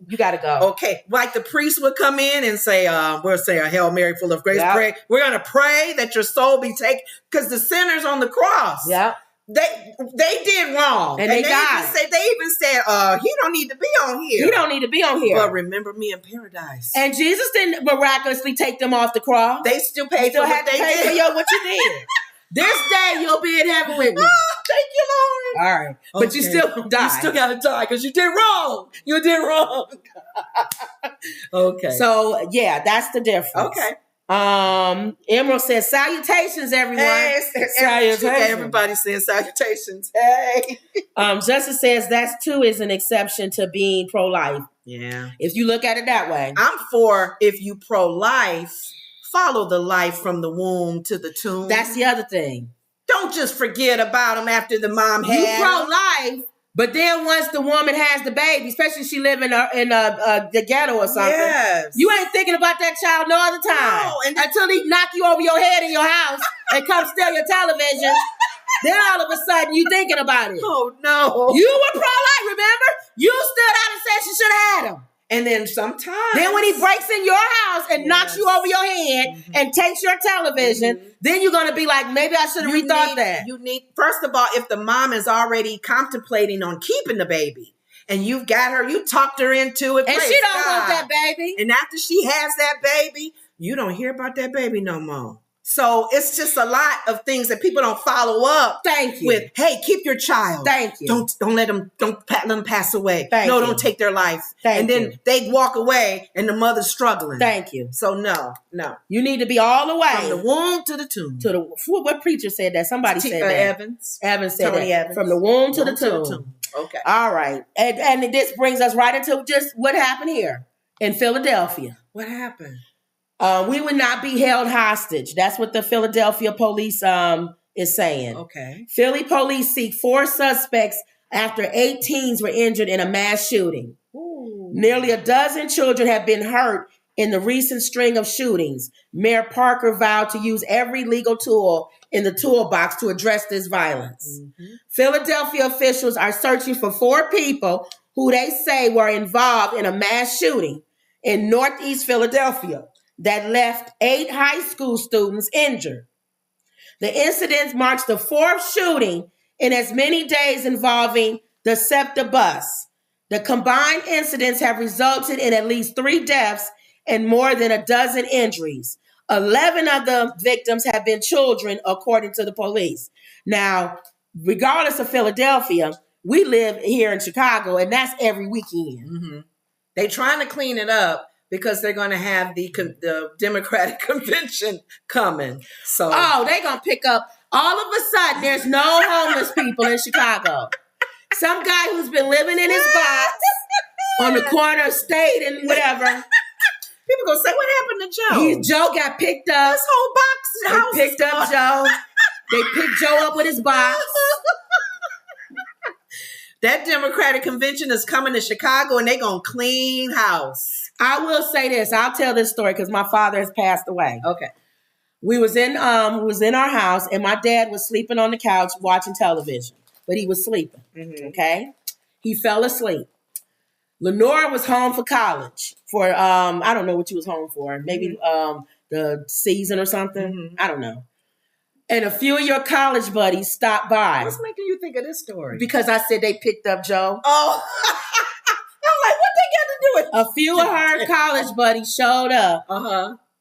You got to go. Okay, like the priest would come in and say, we'll say a Hail Mary full of grace. Yep. Pray. We're going to pray that your soul be taken. Because the sinners on the cross, Yeah. they did wrong. And they died. They even said, he don't need to be on here. You don't need to be on here. But remember me in paradise. And Jesus didn't miraculously take them off the cross. They still paid Still for had what to they pay for did. what you did. This day you'll be in heaven with me. Thank you, Lord. All right. But you Okay. still gonna die. You still got to die because you did wrong. You did wrong. Okay. So yeah, that's the difference. Okay. Emerald says, salutations, everyone. Hey, Salutations. everybody says salutations. Hey. Justice says that too is an exception to being pro-life. Yeah. If you look at it that way. I'm for if you pro-life, follow the life from the womb to the tomb. That's the other thing. Don't just forget about them after the mom had You them. pro-life, but then once the woman has the baby, especially if she live in the ghetto or something, Yes. you ain't thinking about that child no other time. No, and until he knock you over your head in your house and come steal your television. Then all of a sudden you thinking about it. Oh, no. You were pro-life, remember? You stood out and said she should have had him. And then sometimes. Then when he breaks in your house and knocks you over your head and takes your television, then you're going to be like, maybe I should have rethought that. You need, first of all, if the mom is already contemplating on keeping the baby and you've got her, you talked her into it. And praise she don't God. want that baby. And after she has that baby, you don't hear about that baby no more. So it's just a lot of things that people don't follow up. Thank you. With, hey, keep your child. Thank you. Don't let them pass away. Thank you. Don't take their life. Thank and then you. they walk away and the mother's struggling. Thank you. So no. You need to be all the way. From the womb to the tomb. What preacher said that? Somebody said that. Evans said Tony that. Evans. From the womb to the tomb. Okay. All right. And this brings us right into just what happened here in Philadelphia. What happened? We would not be held hostage. That's what the Philadelphia police is saying. Okay. Philly police seek 4 suspects after 8 teens were injured in a mass shooting. Ooh. Nearly a dozen children have been hurt in the recent string of shootings. Mayor Parker vowed to use every legal tool in the toolbox to address this violence. Mm-hmm. Philadelphia officials are searching for 4 people who they say were involved in a mass shooting in Northeast Philadelphia that left 8 high school students injured. The incident marks the 4th shooting in as many days involving the SEPTA bus. The combined incidents have resulted in at least 3 deaths and more than a dozen injuries. 11 of the victims have been children, according to the police. Now, regardless of Philadelphia, we live here in Chicago, and that's every weekend. Mm-hmm. They're trying to clean it up because they're going to have the Democratic convention coming. So, they're going to pick up. All of a sudden, there's no homeless people in Chicago. Some guy who's been living in his box on the corner of State and whatever. People going to say, what happened to Joe? Joe got picked up. This whole box house. They picked up Joe. They picked Joe up with his box. That Democratic convention is coming to Chicago and they're going to clean house. I will say this. I'll tell this story because my father has passed away. Okay. We was in our house and my dad was sleeping on the couch watching television, but he was sleeping. Mm-hmm. Okay. He fell asleep. Lenora was home for college for, I don't know what she was home for. Maybe the season or something. Mm-hmm. I don't know. And a few of your college buddies stopped by. What's making you think of this story? Because I said they picked up Joe. Oh, I'm like, what they got to do with A few of her college buddies showed up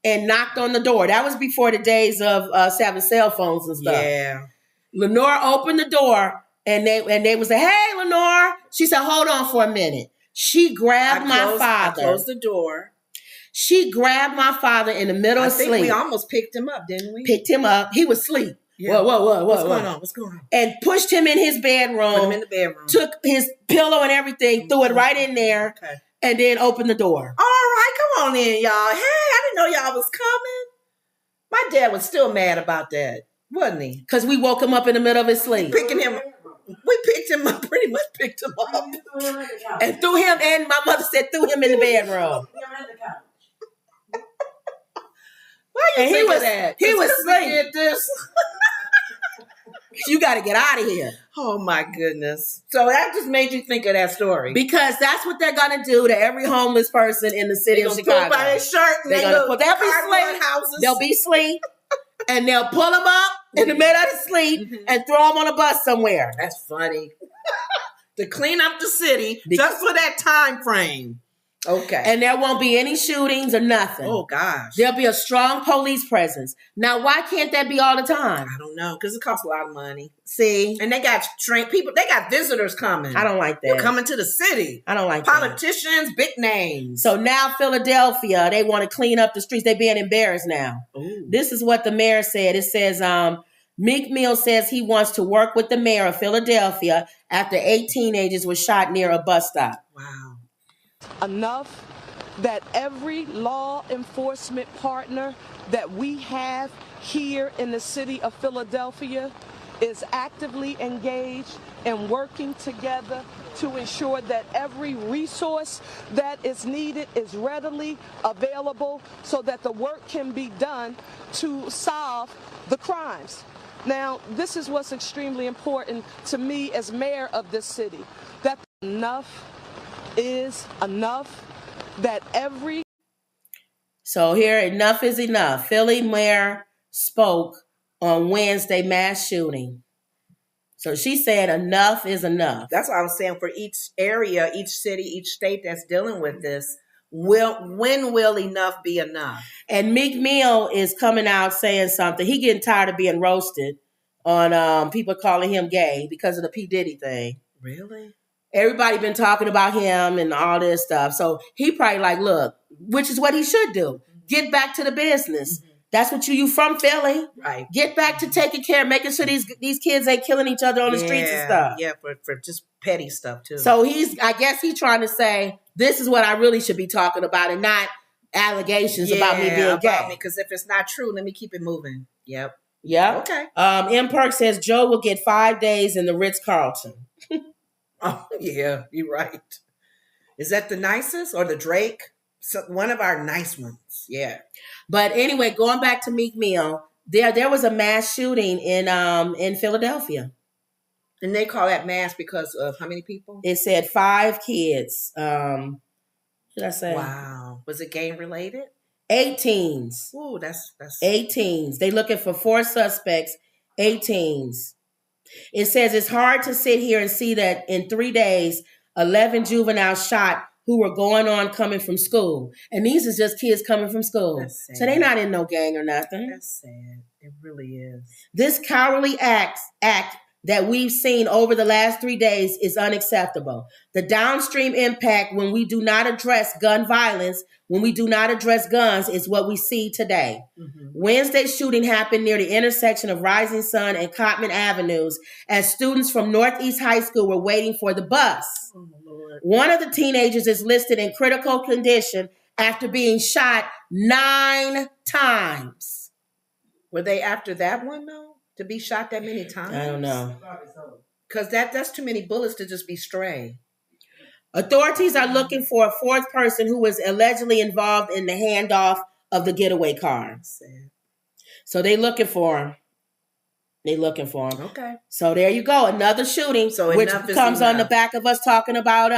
and knocked on the door. That was before the days of having cell phones and stuff. Yeah. Lenore opened the door and they was like, hey, Lenore. She said, hold on for a minute. She grabbed my father. I closed the door. She grabbed my father in the middle of sleep. We almost picked him up, didn't we? Picked him up. He was asleep. Yeah. Whoa. What's going on? What's going on? And pushed him in his bedroom. Put him in the bedroom. Took his pillow and everything, threw it right in there, and then opened the door. All right, come on in, y'all. Hey, I didn't know y'all was coming. My dad was still mad about that, wasn't he? Because we woke him up in the middle of his sleep. We picked him up, pretty much picked him up. And threw him, and my mother said threw him in the bedroom. Why you And think of that? He was asleep. Did this. You got to get out of here. Oh my goodness. So that just made you think of that story. Because that's what they're going to do to every homeless person in the city of Chicago. Pull by their shirt and They'll be asleep. They'll be asleep. And they'll pull them up in the middle of the sleep and throw them on a bus somewhere. That's funny. To clean up the city just for that time frame. Okay. And there won't be any shootings or nothing. Oh, gosh. There'll be a strong police presence. Now, why can't that be all the time? I don't know, because it costs a lot of money. See? And they got trained people. They got visitors coming. I don't like that. They're coming to the city. I don't like that. Politicians, big names. So now Philadelphia, they want to clean up the streets. They're being embarrassed now. Ooh. This is what the mayor said. It says, Meek Mill says he wants to work with the mayor of Philadelphia after 8 teenagers were shot near a bus stop. Wow. Enough that every law enforcement partner that we have here in the city of Philadelphia is actively engaged and working together to ensure that every resource that is needed is readily available so that the work can be done to solve the crimes. Now, this is what's extremely important to me as mayor of this city, that enough is enough, that every... So here, enough is enough. Philly mayor spoke on Wednesday mass shooting. So she said enough is enough. That's what I was saying, for each area, each city, each state that's dealing with this. When will enough be enough? And Meek Mill is coming out saying something. He getting tired of being roasted on people calling him gay because of the P. Diddy thing. Really? Everybody been talking about him and all this stuff. So he probably like, look, which is what he should do. Get back to the business. Mm-hmm. That's what you from Philly. Right. Get back to taking care, making sure these kids ain't killing each other on the streets and stuff. Yeah, for just petty stuff too. So I guess he's trying to say, this is what I really should be talking about and not allegations about me being gay. Because if it's not true, let me keep it moving. Yep. Okay. M. Perk says Joe will get 5 days in the Ritz-Carlton. Oh, yeah, you're right. Is that the nicest or the Drake? So, one of our nice ones. Yeah. But anyway, going back to Meek Mill, there was a mass shooting in Philadelphia. And they call that mass because of how many people? It said 5 kids. What did I say? Wow. Was it gang related? 8 teens. Ooh, that's 8 teens. They looking for 4 suspects, 8 teens. It says it's hard to sit here and see that in 3 days, 11 juveniles shot who were coming from school. And these are just kids coming from school. So they're not in no gang or nothing. That's sad. It really is. This cowardly act that we've seen over the last 3 days is unacceptable. The downstream impact when we do not address gun violence, when we do not address guns, is what we see today. Mm-hmm. Wednesday's shooting happened near the intersection of Rising Sun and Cotman Avenues as students from Northeast High School were waiting for the bus. Oh, Lord. One of the teenagers is listed in critical condition after being shot 9 times. Were they after that one, though? To be shot that many times? I don't know. Because that's too many bullets to just be stray. Authorities are looking for a 4th person who was allegedly involved in the handoff of the getaway car. Sad. So they looking for him. Okay. So there you go. Another shooting, so which comes on the back of us talking about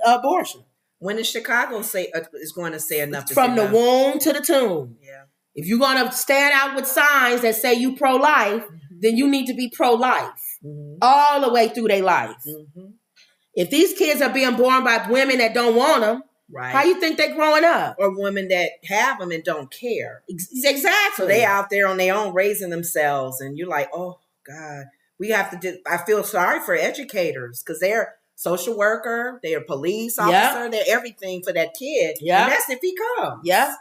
abortion. When is Chicago is going to say enough? From the womb to the tomb. Yeah. If you're going to stand out with signs that say you pro-life, mm-hmm. then you need to be pro-life mm-hmm. all the way through their life. Mm-hmm. If these kids are being born by women that don't want them, right. How you think they're growing up? Or women that have them and don't care. Exactly. So they out there on their own raising themselves. And you're like, oh, God, we have to do, I feel sorry for educators because they're social worker, they're police officer, they're everything for that kid. Yeah. And that's if he comes. Yeah.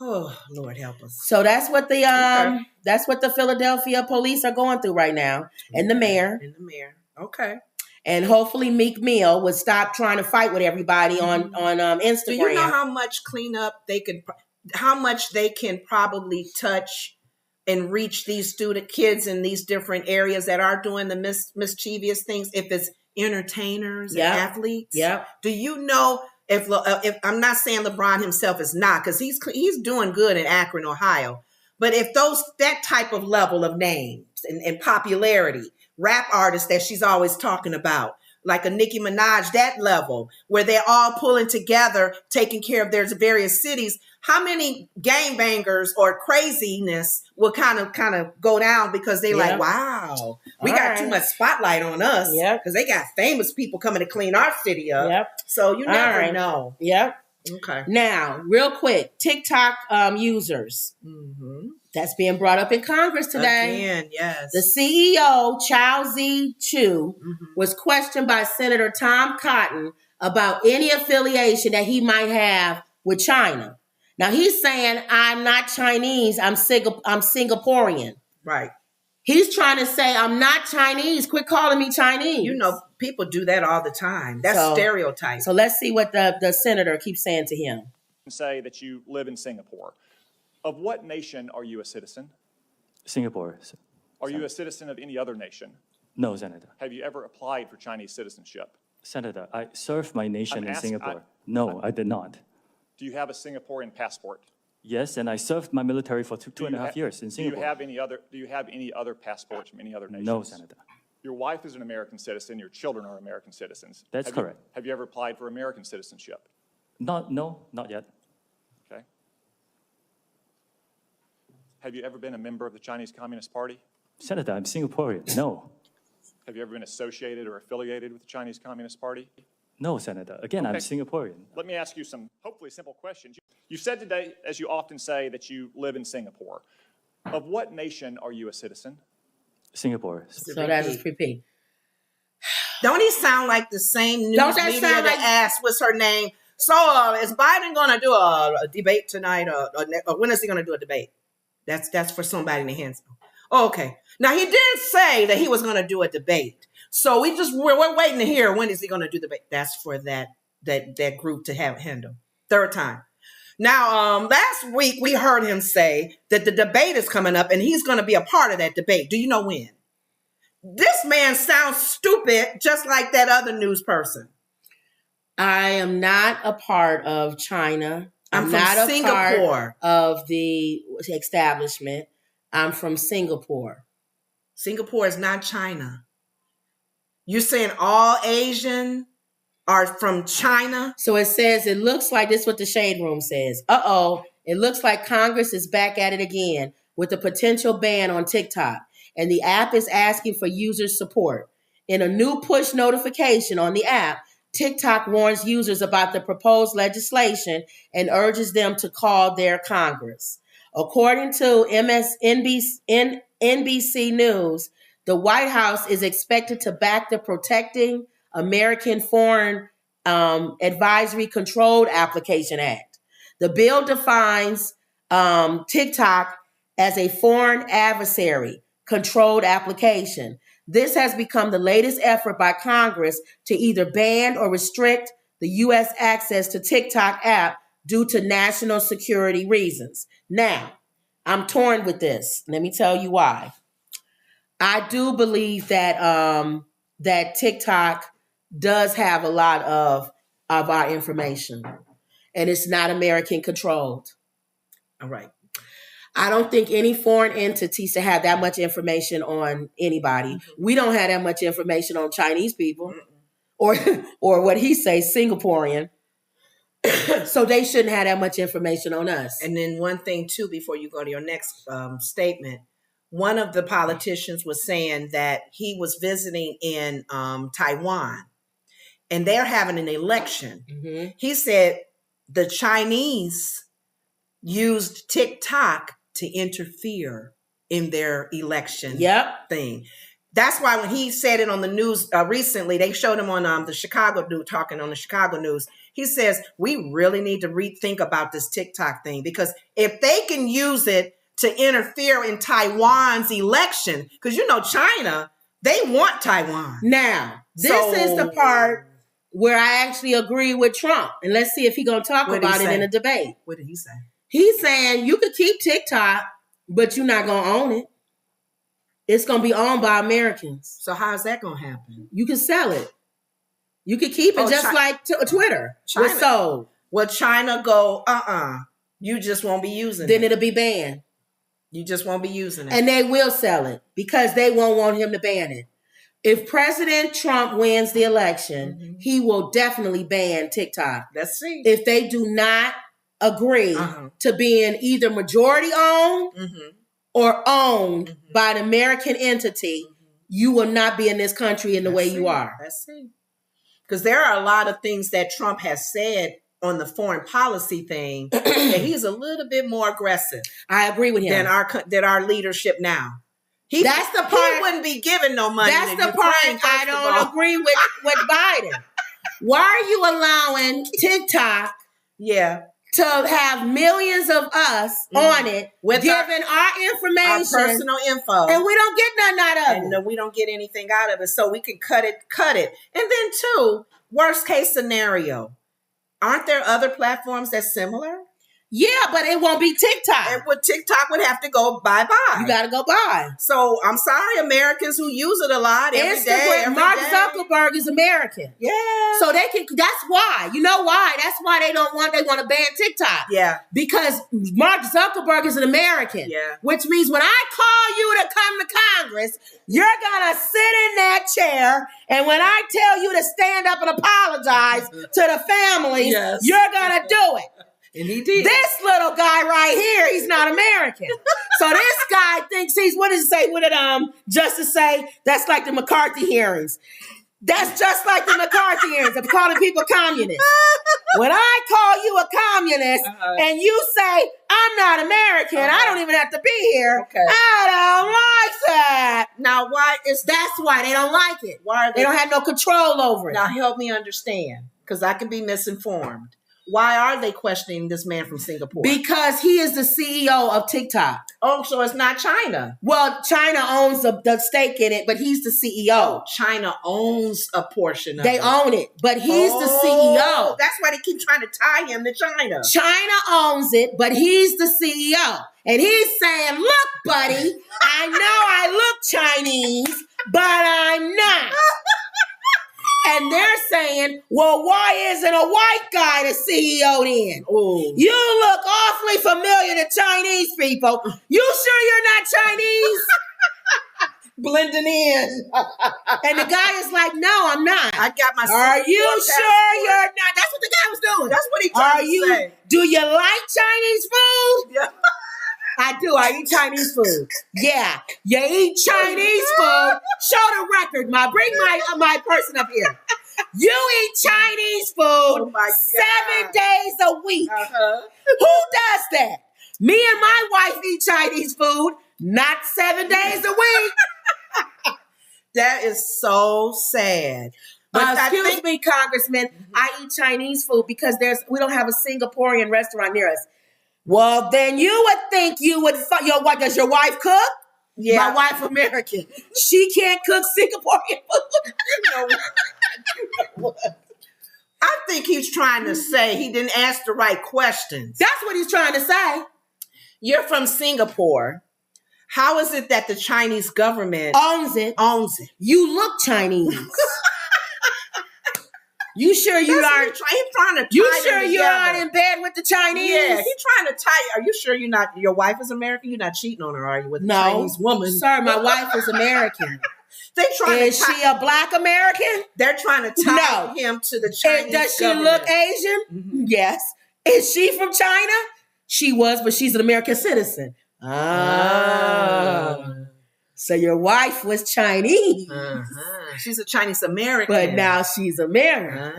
Oh, Lord help us. So that's what the Philadelphia police are going through right now. And the mayor. Okay. And hopefully Meek Mill would stop trying to fight with everybody on Instagram. Do you know how much cleanup how much they can probably touch and reach these student kids in these different areas that are doing the mischievous things, if it's entertainers and athletes? Yeah. Do you know if I'm not saying LeBron himself is not, because he's doing good in Akron, Ohio, but if that type of level of names and popularity, rap artists that she's always talking about, like a Nicki Minaj, that level where they're all pulling together, taking care of their various cities, how many gangbangers or craziness will kind of go down because they're like, wow, we got too much spotlight on us because they got famous people coming to clean our city up. Yep. So you never know. Yep. Okay. Now, real quick, TikTok users. Mm-hmm. That's being brought up in Congress today. Again, yes. The CEO, Chao Zi-Chu, Mm-hmm. was questioned by Senator Tom Cotton about any affiliation that he might have with China. Now, he's saying, I'm not Chinese, I'm Singaporean. Right. He's trying to say, I'm not Chinese. Quit calling me Chinese. You know, people do that all the time. That's stereotype. So let's see what the senator keeps saying to him. Say that you live in Singapore. Of what nation are you a citizen? Singapore. Are you a citizen of any other nation? No, Senator. Have you ever applied for Chinese citizenship? Senator, I served my nation I'm in asking- Singapore. No, I did not. Do you have a Singaporean passport? Yes, and I served my military for two and a half years in Do you Singapore. have any other passports from any other nations? No, Senator. Your wife is an American citizen. Your children are American citizens. That's correct. Have you ever applied for American citizenship? No, not yet. Okay. Have you ever been a member of the Chinese Communist Party? Senator, I'm Singaporean. No. Have you ever been associated or affiliated with the Chinese Communist Party? No, Senator. Again, I'm Okay. Singaporean. Let me ask you some hopefully simple questions. You said today, as you often say, that you live in Singapore. Of what nation are you a citizen? Singapore. So that is repeat. Don't he sound like the same news Don't that media sound that like- asked, what's her name? So is Biden going to do a debate tonight? Or when is he going to do a debate? That's for somebody in the hands. Oh, okay. Now, he did say that he was going to do a debate. So we're waiting to hear when is he going to do the debate. That's for that group to have handle. Third time. Now, last week we heard him say that the debate is coming up and he's going to be a part of that debate. Do you know when? This man sounds stupid, just like that other news person. I am not a part of China. I'm from not a Singapore. part of the establishment. I'm from Singapore. Singapore is not China. You're saying all Asian are from China? So it says, it looks like, this is what the Shade Room says. It looks like Congress is back at it again with a potential ban on TikTok. And the app is asking for user support. In a new push notification on the app, TikTok warns users about the proposed legislation and urges them to call their Congress. According to NBC News, the White House is expected to back the Protecting American Foreign Advisory Controlled Application Act. The bill defines TikTok as a foreign adversary controlled application. This has become the latest effort by Congress to either ban or restrict the U.S. access to TikTok app due to national security reasons. Now, I'm torn with this. Let me tell you why. I do believe that that TikTok does have a lot of our information, and it's not American controlled. All right. I don't think any foreign entity should have that much information on anybody. Mm-hmm. We don't have that much information on Chinese people, or what he says, Singaporean. So they shouldn't have that much information on us. And then one thing too, before you go to your next statement, one of the politicians was saying that he was visiting in Taiwan, and they're having an election. Mm-hmm. He said the Chinese used TikTok to interfere in their election thing. That's why when he said it on the news recently, they showed him on the Chicago News, talking on the Chicago News. He says, we really need to rethink about this TikTok thing, because if they can use it to interfere in Taiwan's election, because you know China, they want Taiwan. Now, this is the part where I actually agree with Trump. And let's see if he's going to talk about it in a debate. What did he say? He's saying you could keep TikTok, but you're not going to own it. It's going to be owned by Americans. So how is that going to happen? You can sell it. You can keep it just like Twitter was sold. Will China go, you just won't be using it? Then it'll be banned. You just won't be using it. And they will sell it because they won't want him to ban it. If President Trump wins the election, he will definitely ban TikTok. Let's see. If they do not agree to being either majority owned or owned by an American entity, you will not be in this country in the way you are. Let's see. Because there are a lot of things that Trump has said on the foreign policy thing, that he's a little bit more aggressive. I agree with him. Than our leadership now. That's the part. He wouldn't be giving no money. That's to the Ukraine, part I first of don't all. agree with Biden. Why are you allowing TikTok Yeah. to have millions of us on it, With giving our our information, personal info, and we don't get nothing out of it? and we don't get anything out of it, so we can cut it. And then two, worst case scenario, aren't there other platforms that's similar? Yeah, but it won't be TikTok. And TikTok would have to go bye-bye. You got to go buy. So I'm sorry, Americans who use it a lot every day. Mark Zuckerberg is American. Yeah. So they can, that's why. You know why? That's why they want to ban TikTok. Yeah. Because Mark Zuckerberg is an American. Yeah. Which means when I call you to come to Congress, you're going to sit in that chair, and when I tell you to stand up and apologize to the families, Yes. you're going to do it. And he did. This little guy right here, he's not American. So this guy thinks he's, what does it say? What did Justice say? That's like the McCarthy hearings. That's just like the McCarthy hearings of calling people communists. When I call you a communist and you say, I'm not American, I don't even have to be here. Okay. I don't like that. Now, why is That's why they don't like it. Why are They don't have no control over it. Now, help me understand, because I can be misinformed. Why are they questioning this man from Singapore? Because he is the CEO of TikTok. Oh, so it's not China. Well, China owns the stake in it, but he's the CEO. Oh, China owns a portion of it. They own it, but he's the CEO. That's why they keep trying to tie him to China. China owns it, but he's the CEO. And he's saying, look, buddy, I know I look Chinese, but I'm not. And they're saying, well, why isn't a white guy the CEO then? Ooh. You look awfully familiar to Chinese people. You sure you're not Chinese? Blending in. And the guy is like, no, I'm not. I got my Are you Singapore sure passport. you're not? That's what the guy was doing. That's what he tried to say. Do you like Chinese food? Yeah. I do. I eat Chinese food. Yeah. You eat Chinese food. Show the record, bring my person up here. You eat Chinese food Oh my God. 7 days a week. Who does that? Me and my wife eat Chinese food, not 7 days a week. That is so sad. But Excuse me, Congressman. I eat Chinese food because we don't have a Singaporean restaurant near us. Well, then you would think you would. Does your wife cook? Yeah. My wife American. She can't cook Singaporean food. I think he's trying to say he didn't ask the right questions. That's what he's trying to say. You're from Singapore. How is it that the Chinese government Owns it. You look Chinese. You sure you aren't? He's trying to tie You them sure you together. aren't in bed with the Chinese? Yeah, he's trying to tie. Are you sure you're not? Your wife is American. You're not cheating on her, are you? With a Chinese woman? Sir, my wife is American. They trying Is to tie, she a black American? They're trying to tie him to the Chinese. Does she government. look Asian? Yes. Is she from China? She was, but she's an American citizen. So your wife was Chinese. She's a Chinese American. But now she's American.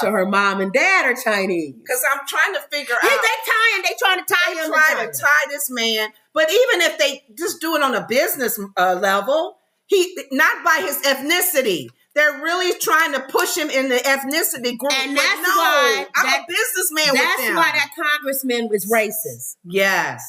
So her mom and dad are Chinese. Because I'm trying to figure out. They trying to tie him to trying China. to tie this man. But even if they just do it on a business level, not by his ethnicity. They're really trying to push him in the ethnicity group. And but that's no, why I'm a businessman with them. That's why that congressman was racist. Yes.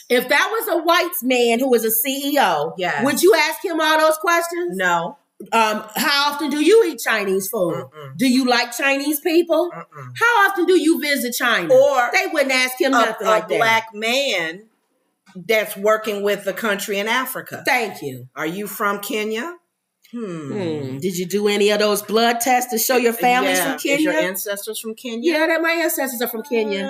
If that was a white man who was a CEO, Yes. would you ask him all those questions? No. How often do you eat Chinese food? Do you like Chinese people? How often do you visit China? Or they wouldn't ask him nothing like that. A black man that's working with the country in Africa. Thank you. Are you from Kenya? Did you do any of those blood tests to show your family's from Kenya? Is your ancestors from Kenya? Yeah, my ancestors are from Kenya.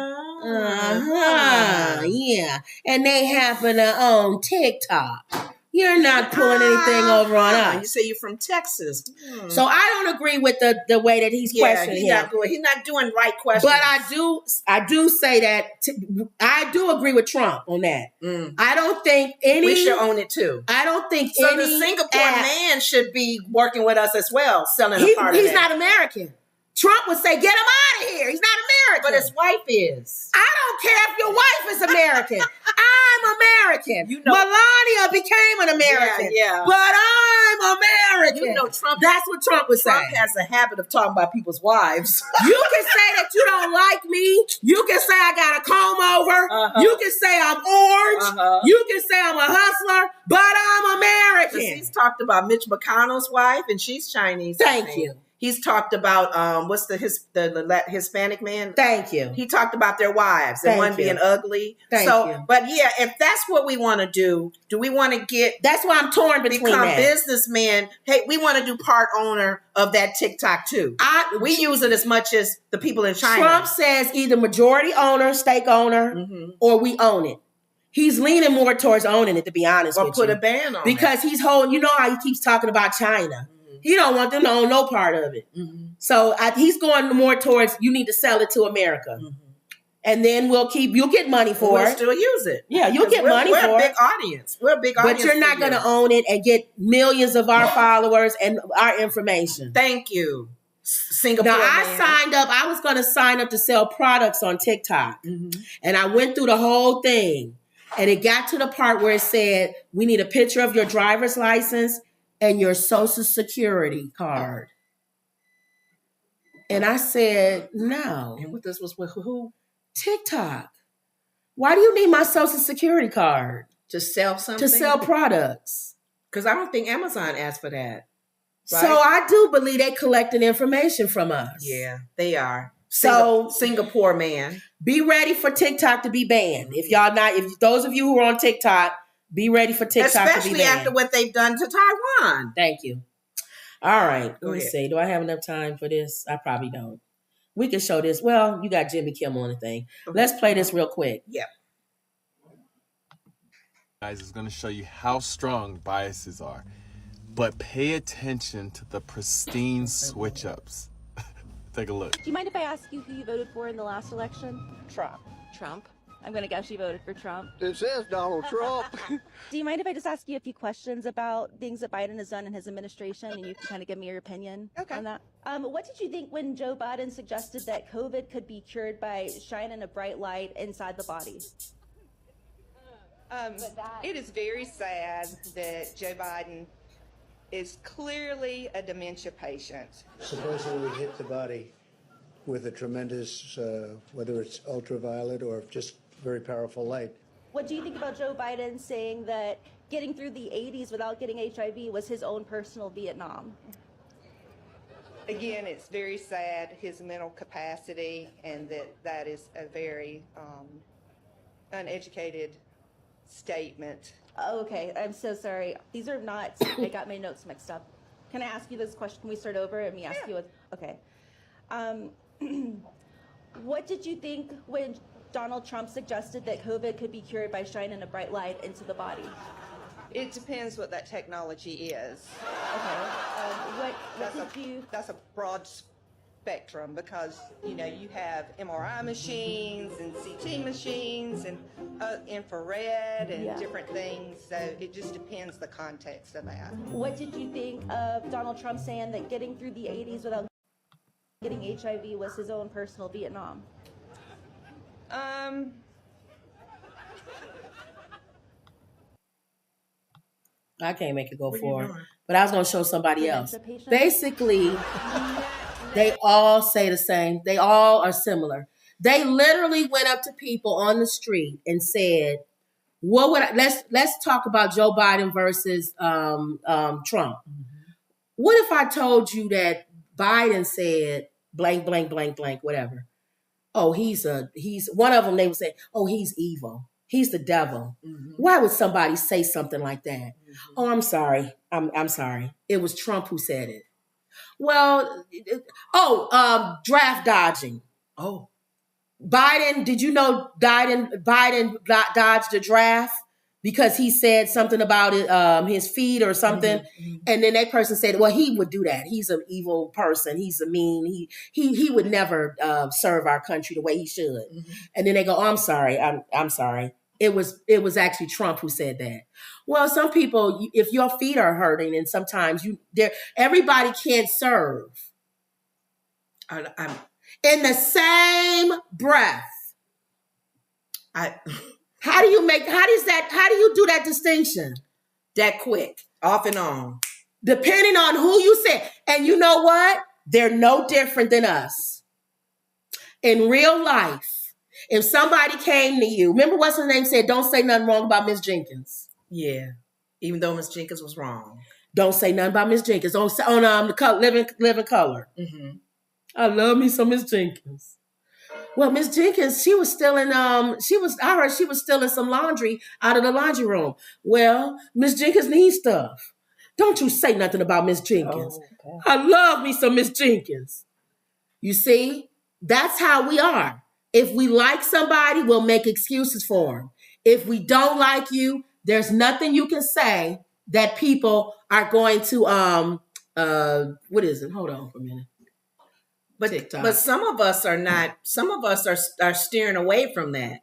Yeah. And they happen to own TikTok. You're not pulling anything over on us. You say you're from Texas. So I don't agree with the way that he's questioning him. He's not doing right questions. But I do say that I do agree with Trump on that. I don't think we should own it too. I don't think so. Any The Singapore man should be working with us as well, selling a part of it. He's not American. Trump would say, get him out of here. He's not American. But his wife is. I don't care if your wife is American. I'm American. You know, Melania became an American. Yeah. But I'm American. You know, Trump. That's what Trump would say. Trump has a habit of talking about people's wives. You can say that you don't like me. You can say I got a comb over. You can say I'm orange. You can say I'm a hustler. But I'm American. He's talked about Mitch McConnell's wife, and she's Chinese. Thank you. He's talked about what's the Hispanic man? Thank you. He talked about their wives and one being ugly. Thank you. But yeah, if that's what we want to do we want to get? That's why I'm torn between become that. Businessmen. Hey, we want to do part owner of that TikTok too. We use it as much as the people in China. Trump says either majority owner, stake owner, or we own it. He's leaning more towards owning it, to be honest with you. Or put a ban on it. Because he's holding, you know how he keeps talking about China. He don't want them to own no part of it. So he's going more towards, you need to sell it to America. And then you'll get money for it. We'll still use it. Yeah, you'll get money for it. We're a big audience. We're a big audience. But you're not going to own it and get millions of our followers and our information. Thank you, Singapore. Now, I was going to sign up to sell products on TikTok. And I went through the whole thing. And it got to the part where it said, we need a picture of your driver's license and your social security card. And I said, no. And what this was with who? TikTok. Why do you need my social security card? To sell something? To sell products. Because I don't think Amazon asked for that. Right? So I do believe they collecting information from us. Yeah, they are. So Singapore man. Be ready for TikTok to be banned. If those of you who are on TikTok, be ready for TikTok to be banned. Especially after what they've done to Taiwan. Thank you. All right. Let me see. Do I have enough time for this? I probably don't. We can show this. Well, you got Jimmy Kimmel on the thing. Let's play this real quick. Yep. Guys, is going to show you how strong biases are. But pay attention to the pristine switch-ups. Take a look. Do you mind if I ask you who you voted for in the last election? Trump. Trump? I'm going to guess you voted for Trump. It says Donald Trump. Do you mind if I just ask you a few questions about things that Biden has done in his administration, and you can kind of give me your opinion on that? What did you think when Joe Biden suggested that COVID could be cured by shining a bright light inside the body? It is very sad that Joe Biden is clearly a dementia patient. Supposedly we hit the body with a tremendous, whether it's ultraviolet or just very powerful light. What do you think about Joe Biden saying that getting through the 80s without getting HIV was his own personal Vietnam? Again, it's very sad, his mental capacity, and that is a very uneducated statement. Oh, okay, I'm so sorry. These are not, I got my notes mixed up. Can I ask you this question? Can we start over and me ask you what, okay. What did you think when Donald Trump suggested that COVID could be cured by shining a bright light into the body? It depends what that technology is. Okay. That's a broad spectrum because, you know, you have MRI machines and CT machines and infrared and different things. So it just depends the context of that. What did you think of Donald Trump saying that getting through the 80s without getting HIV was his own personal Vietnam? I can't make it go forward, but I was going to show somebody else. Basically, they all say the same. They all are similar. They literally went up to people on the street and said, "What would let's talk about Joe Biden versus Trump. What if I told you that Biden said blank, blank, blank, blank, whatever? Oh, he's one of them. They would say, oh, he's evil. He's the devil." Why would somebody say something like that? Oh, I'm sorry. I'm sorry. It was Trump who said it. Well, draft dodging. Oh, Biden. Did you know Biden dodged the draft because he said something about it, his feet or something, and then that person said, "Well, he would do that. He's an evil person. He's a mean. He would never serve our country the way he should." And then they go, "Oh, I'm sorry. I'm sorry. It was actually Trump who said that." Well, some people, if your feet are hurting, and sometimes everybody can't serve. In the same breath. How do you do that distinction? That quick, off and on. Depending on who you say. And you know what? They're no different than us. In real life, if somebody came to you, remember what's her name said, don't say nothing wrong about Miss Jenkins. Yeah. Even though Miss Jenkins was wrong. Don't say nothing about Miss Jenkins on the Living Color. Mm-hmm. I love me some Miss Jenkins. Well, Miss Jenkins, she was stealing. I heard she was stealing some laundry out of the laundry room. Well, Miss Jenkins needs stuff. Don't you say nothing about Miss Jenkins. Oh, okay. I love me some Miss Jenkins. You see, that's how we are. If we like somebody, we'll make excuses for them. If we don't like you, there's nothing you can say that people are going to what is it? Hold on for a minute. But some of us are not, some of us are steering away from that.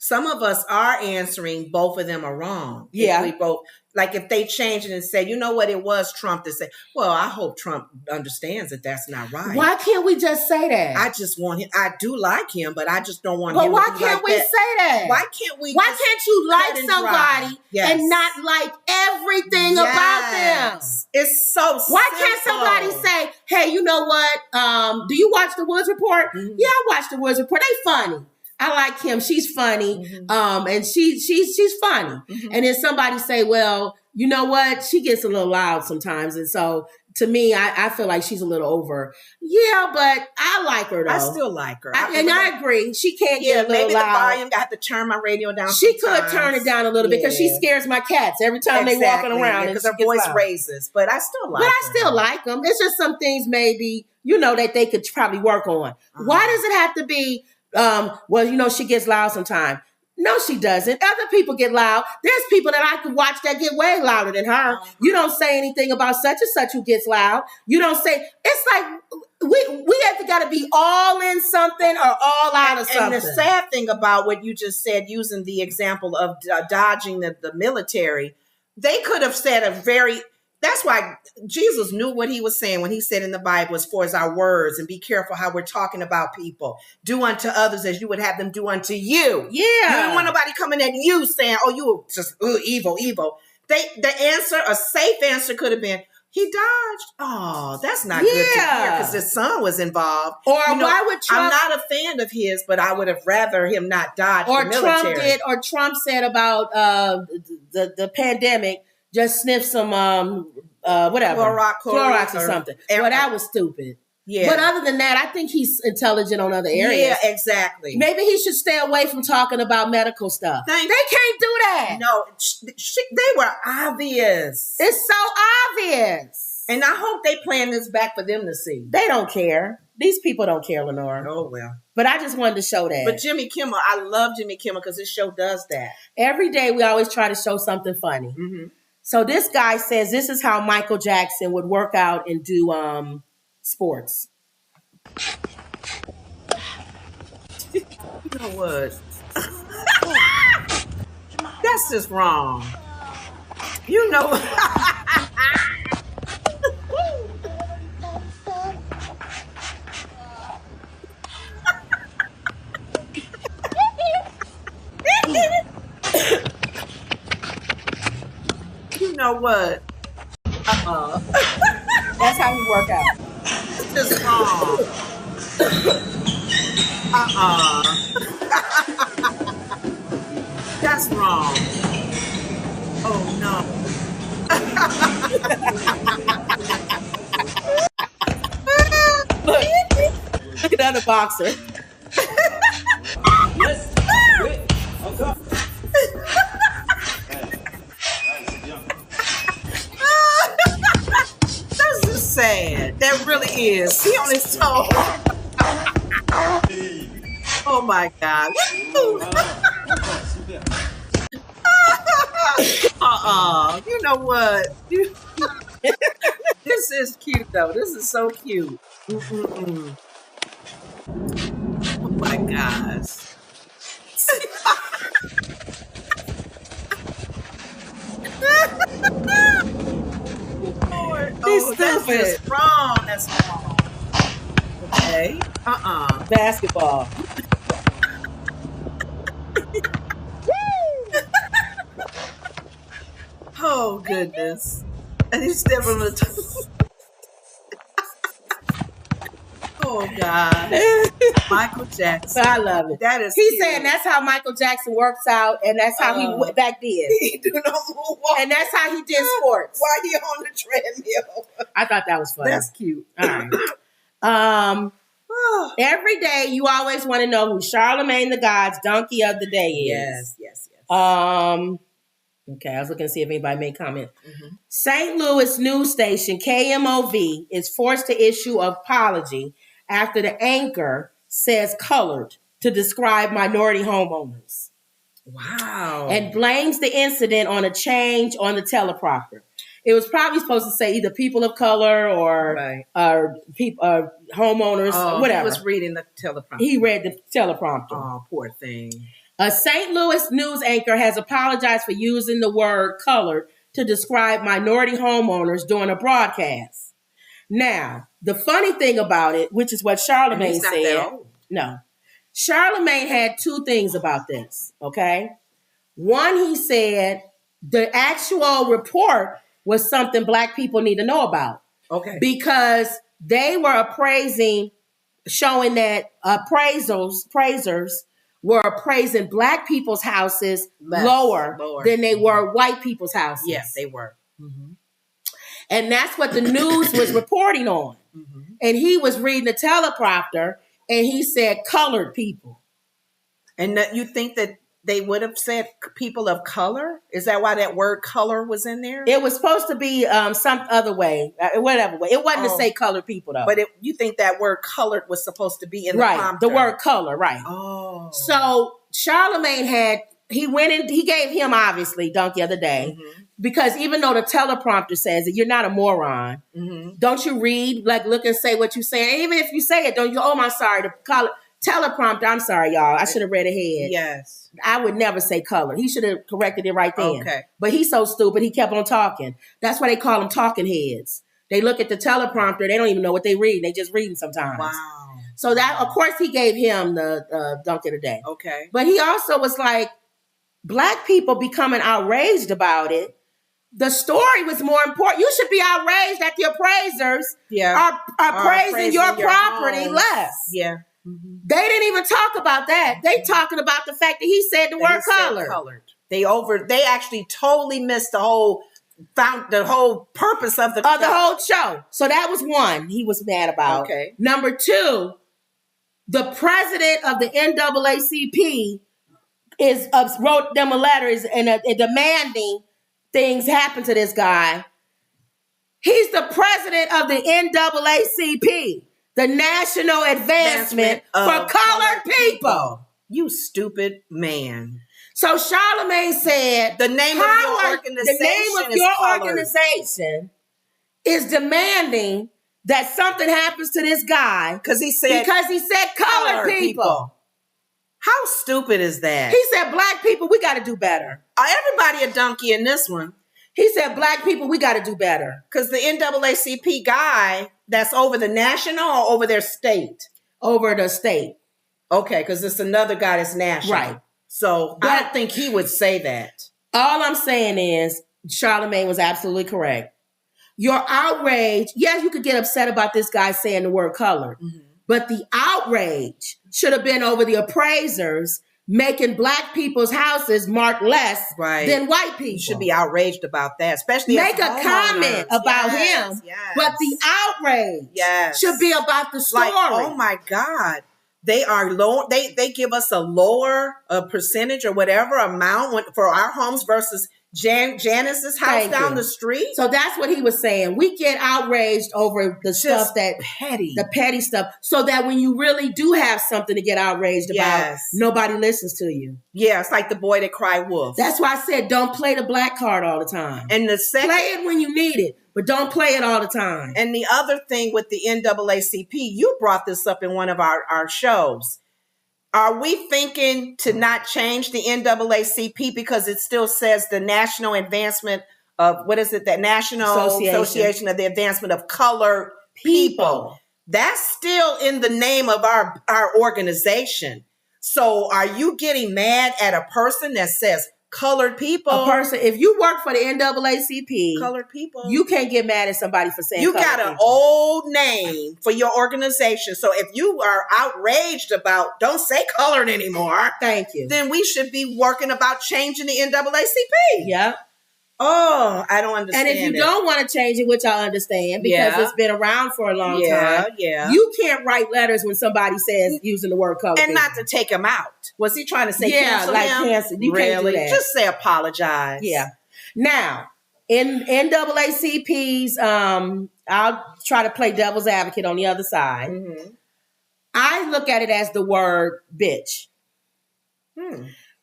Some of us are answering both of them are wrong. Yeah. If we both, like if they change it and say, you know what, it was Trump to say, well, I hope Trump understands that that's not right. Why can't we just say that? I just want him, I do like him, but I just don't want but him why to be can't like we that. say that? Why can't we? Why can't you like somebody yes. and not like everything about them? It's so Why simple. can't somebody say, hey, you know what? Do you watch The Woods Report? Mm-hmm. Yeah, I watch The Woods Report. They funny. I like him. She's funny. Mm-hmm. And she's funny. Mm-hmm. And then somebody say, well, you know what? She gets a little loud sometimes. And so to me, I feel like she's a little over. Yeah, but I like her though. I still like her. I agree. She can't get a little maybe loud. The volume, I have to turn my radio down. She could turn it down a little bit because she scares my cats every time they walking around. Because her voice raises. But I still like her. But I still like them. It's just some things maybe, that they could probably work on. Why does it have to be, well, she gets loud sometimes. No, she doesn't. Other people get loud. There's people that I could watch that get way louder than her. You don't say anything about such and such who gets loud. You don't say, it's like we have to got to be all in something or all out of something. And the sad thing about what you just said, using the example of dodging the military, they could have said that's why Jesus knew what he was saying when he said in the Bible, as far as our words, and be careful how we're talking about people. Do unto others as you would have them do unto you. Yeah. You don't want nobody coming at you saying, oh, you just evil. A safe answer could have been, he dodged. Oh, that's not good to hear because his son was involved. Or why would Trump? I'm not a fan of his, but I would have rather him not dodge the military. Trump said about the pandemic, just sniff some whatever Clorox or something. Well, that was stupid. Yeah. But other than that, I think he's intelligent on other areas. Yeah, exactly. Maybe he should stay away from talking about medical stuff. They can't do that. No, they were obvious. It's so obvious. And I hope they plan this back for them to see. They don't care. These people don't care, Lenore. Oh, well. But I just wanted to show that. But Jimmy Kimmel, I love Jimmy Kimmel because his show does that. Every day we always try to show something funny. Mm-hmm. So this guy says this is how Michael Jackson would work out and do sports. You know what? That's just wrong. You know. You know what? That's how we work out. It's just wrong. That's wrong. Oh no. Look at that other boxer. Yes. Okay. That's just sad. That really is. He on his toe. Oh my God. You know what? This is cute though. This is so cute. Mm-mm-mm. Oh my gosh. Lord, that's just wrong. That's wrong. Okay. Basketball. Oh goodness. And he's stepping on the toe. Oh God. Michael Jackson. I love it. That is He's cute. saying that's how Michael Jackson works out, and that's how he back then. He do no moonwalk. And that's how he did sports. While he on the treadmill. I thought that was funny. That's cute. All right. Every day you always want to know who Charlemagne the God's donkey of the day is. Yes. Okay, I was looking to see if anybody made comment. St. Louis news station KMOV is forced to issue an apology after the anchor says colored to describe minority homeowners. Wow. And blames the incident on a change on the teleprompter. It was probably supposed to say either people of color or people, homeowners, whatever. He was reading the teleprompter. He read the teleprompter. Oh, poor thing. A St. Louis news anchor has apologized for using the word colored to describe minority homeowners during a broadcast. Now, the funny thing about it, which is what Charlemagne said. No. Charlemagne had two things about this, okay? One, he said the actual report was something Black people need to know about. Okay. Because they were appraising, showing that appraisers were appraising Black people's houses lower than they were white people's houses. Yes, they were. And that's what the news was reporting on. And he was reading the teleprompter and he said colored people. And you think that they would have said people of color? Is that why that word color was in there? It was supposed to be some other way, whatever way. It wasn't to say colored people though. But you think that word colored was supposed to be in the prompter? The word color, right. Oh. So Charlemagne he gave him obviously donkey of the day because even though the teleprompter says that you're not a moron, don't you read, like look and say what you say. And even if you say it, don't you, I'm sorry, the teleprompter, I'm sorry, y'all. I should have read ahead. Yes. I would never say color. He should have corrected it right then. Okay. But he's so stupid, he kept on talking. That's why they call them talking heads. They look at the teleprompter, they don't even know what they read. They just reading sometimes. Wow. So that, of course, he gave him the donkey of the day. Okay. But he also was like, Black people becoming outraged about it. The story was more important. You should be outraged that the appraisers are appraising your property homes. less. Yeah. They didn't even talk about that. They talking about the fact that he said the word colored. They actually totally missed the whole purpose of the whole show. So that was one he was mad about. Okay. Number two, the president of the NAACP wrote them a letter and demanding things happen to this guy. He's the president of the NAACP, the National Advancement for Colored People. You stupid man. So Charlemagne said the name of your organization is demanding that something happens to this guy because he said colored people. How stupid is that? He said Black people, we got to do better. Everybody a donkey in this one. He said Black people, we got to do better. Because the NAACP guy that's over the national or over their state? Over the state. Okay, because it's another guy that's national. Right. So I don't think he would say that. All I'm saying is Charlemagne was absolutely correct. Your outrage, yes, you could get upset about this guy saying the word colored, but the outrage should have been over the appraisers making Black people's houses marked less than white people. You should be outraged about that, especially make a comment about him, but the outrage should be about the story. Like, oh my God. They are low. They give us a lower percentage or whatever amount for our homes versus Janice's house down the street. So that's what he was saying. We get outraged over the stuff the petty stuff, so that when you really do have something to get outraged about, nobody listens to you. Yeah, it's like the boy that cried wolf. That's why I said don't play the black card all the time. And the second, play it when you need it, but don't play it all the time. And the other thing with the NAACP, you brought this up in one of our shows. Are we thinking to not change the NAACP because it still says the National Advancement of, what is it? The National Association of the Advancement of Colored People. That's still in the name of our organization. So are you getting mad at a person that says colored people? A person, if you work for the NAACP, colored people, you can't get mad at somebody for saying you colored got an people. old name for your organization. So if you are outraged about don't say colored anymore, thank you, then we should be working about changing the NAACP. Yep. Oh, I don't understand. And if you don't want to change it, which I understand, because it's been around for a long time, you can't write letters when somebody says using the word color. And not to take him out. Was he trying to say cancel like him? cancel? You can't do that. Just say apologize. Yeah. Now, in NAACP's, I'll try to play devil's advocate on the other side. Mm-hmm. I look at it as the word bitch.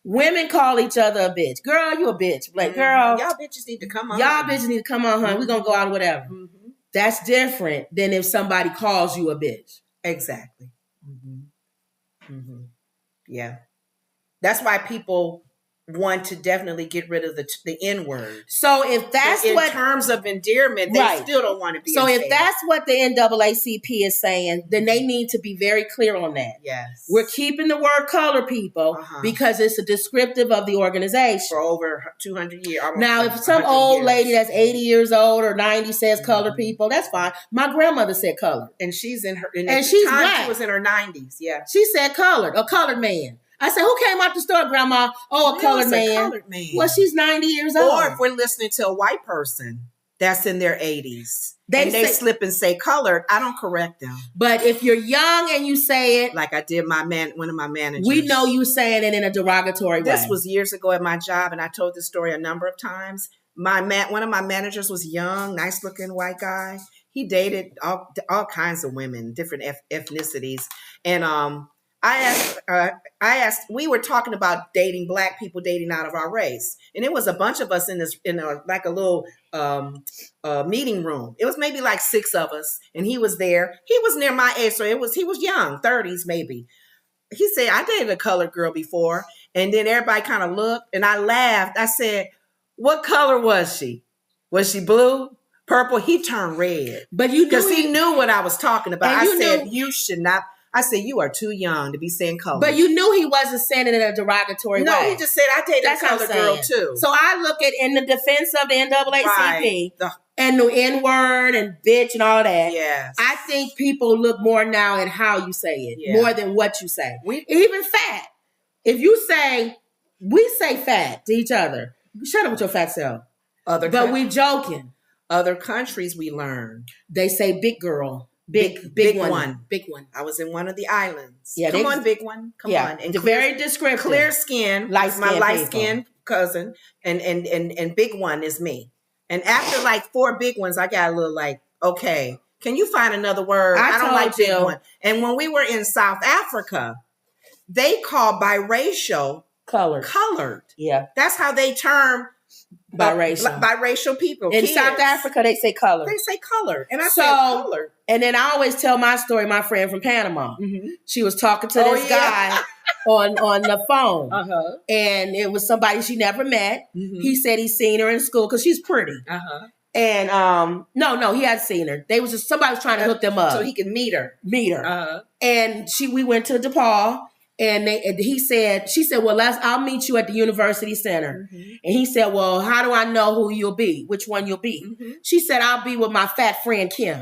Women call each other a bitch. Girl, you a bitch. Like, girl, y'all bitches need to come on. Y'all bitches need to come on, honey. We're going to go out, whatever. Mm-hmm. That's different than if somebody calls you a bitch. Exactly. Yeah. That's why people want to definitely get rid of the N-word. So if that's in what... terms of endearment, they still don't want to be So if that's what the NAACP is saying, then they need to be very clear on that. Yes. We're keeping the word color people because it's a descriptive of the organization. For over 200 years. Now, if some old lady that's 80 years old or 90 says colored people, that's fine. My grandmother said colored. And she's in her... And she's black. She was in her 90s, yeah. She said colored, a colored man. I said, who came out the store, Grandma? Oh, a colored man. Well, she's 90 years old. Or if we're listening to a white person that's in their 80s, they slip and say colored, I don't correct them. But if you're young and you say it, like I did one of my managers, we know you saying it in a derogatory way. This was years ago at my job, and I told this story a number of times. One of my managers was young, nice looking white guy. He dated all kinds of women, different ethnicities, and I asked, we were talking about dating black people, dating out of our race. And it was a bunch of us in like a little meeting room. It was maybe like 6 of us. And he was there. He was near my age. So he was young, 30s maybe. He said, I dated a colored girl before. And then everybody kind of looked and I laughed. I said, what color was she? Was she blue? Purple? He turned red. But you because he knew what I was talking about. I said, you should not. I said, you are too young to be saying color. But you knew he wasn't saying it in a derogatory way. No, he just said, I dated a colored girl too. So I look at in the defense of the NAACP and the N-word and bitch and all that. Yes. I think people look more now at how you say it, more than what you say. Even fat. If you say, we say fat to each other. Shut up with your fat self. But we joking. Other countries we learn. They say big girl. Big one. Big one. I was in one of the islands. Yeah, come on, big one. Come on. And very descriptive. Clear skin. My light-skinned cousin. And big one is me. And after like 4 big ones, I got a little like, okay, can you find another word? I don't like big one. And when we were in South Africa, they call biracial colored. Yeah. That's how they term biracial people. In South Africa, they say colored. They say colored. And I said colored. And then I always tell my story, my friend from Panama. She was talking to this guy on the phone. And it was somebody she never met. He said he's seen her in school because she's pretty. And no, he hadn't seen her. They was just somebody was trying to hook them up. So he could meet her. And we went to DePaul. And she said, well, I'll meet you at the University Center. And he said, well, how do I know who you'll be? Which one you'll be? She said, I'll be with my fat friend, Kim.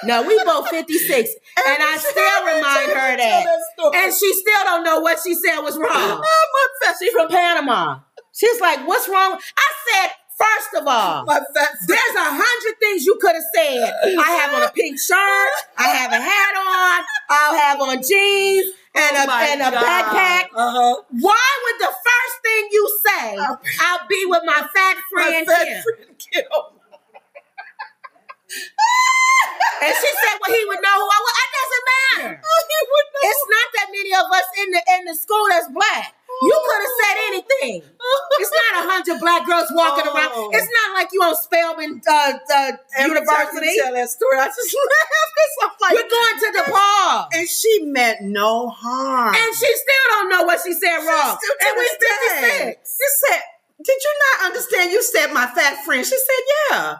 No, we both 56. And I still remind her that. And she still don't know what she said was wrong. She's from Panama. She's like, what's wrong? I said, first of all, there's 100 things you could have said. I have on a pink shirt. I have a hat on. I'll have on jeans and a backpack. Why would the first thing you say, I'll be with my fat friend Kim? And she said, well, he would know who I was. It doesn't matter. It's not that many of us in the school that's black. You could have said anything. It's not 100 black girls walking around. It's not like you on Spelman University. Tell that story, I just laugh. Like, you're going to DePaul. And she meant no harm. And she still don't know what she said wrong. And we 56. You said, did you not I understand you said my fat friend. She said, yeah.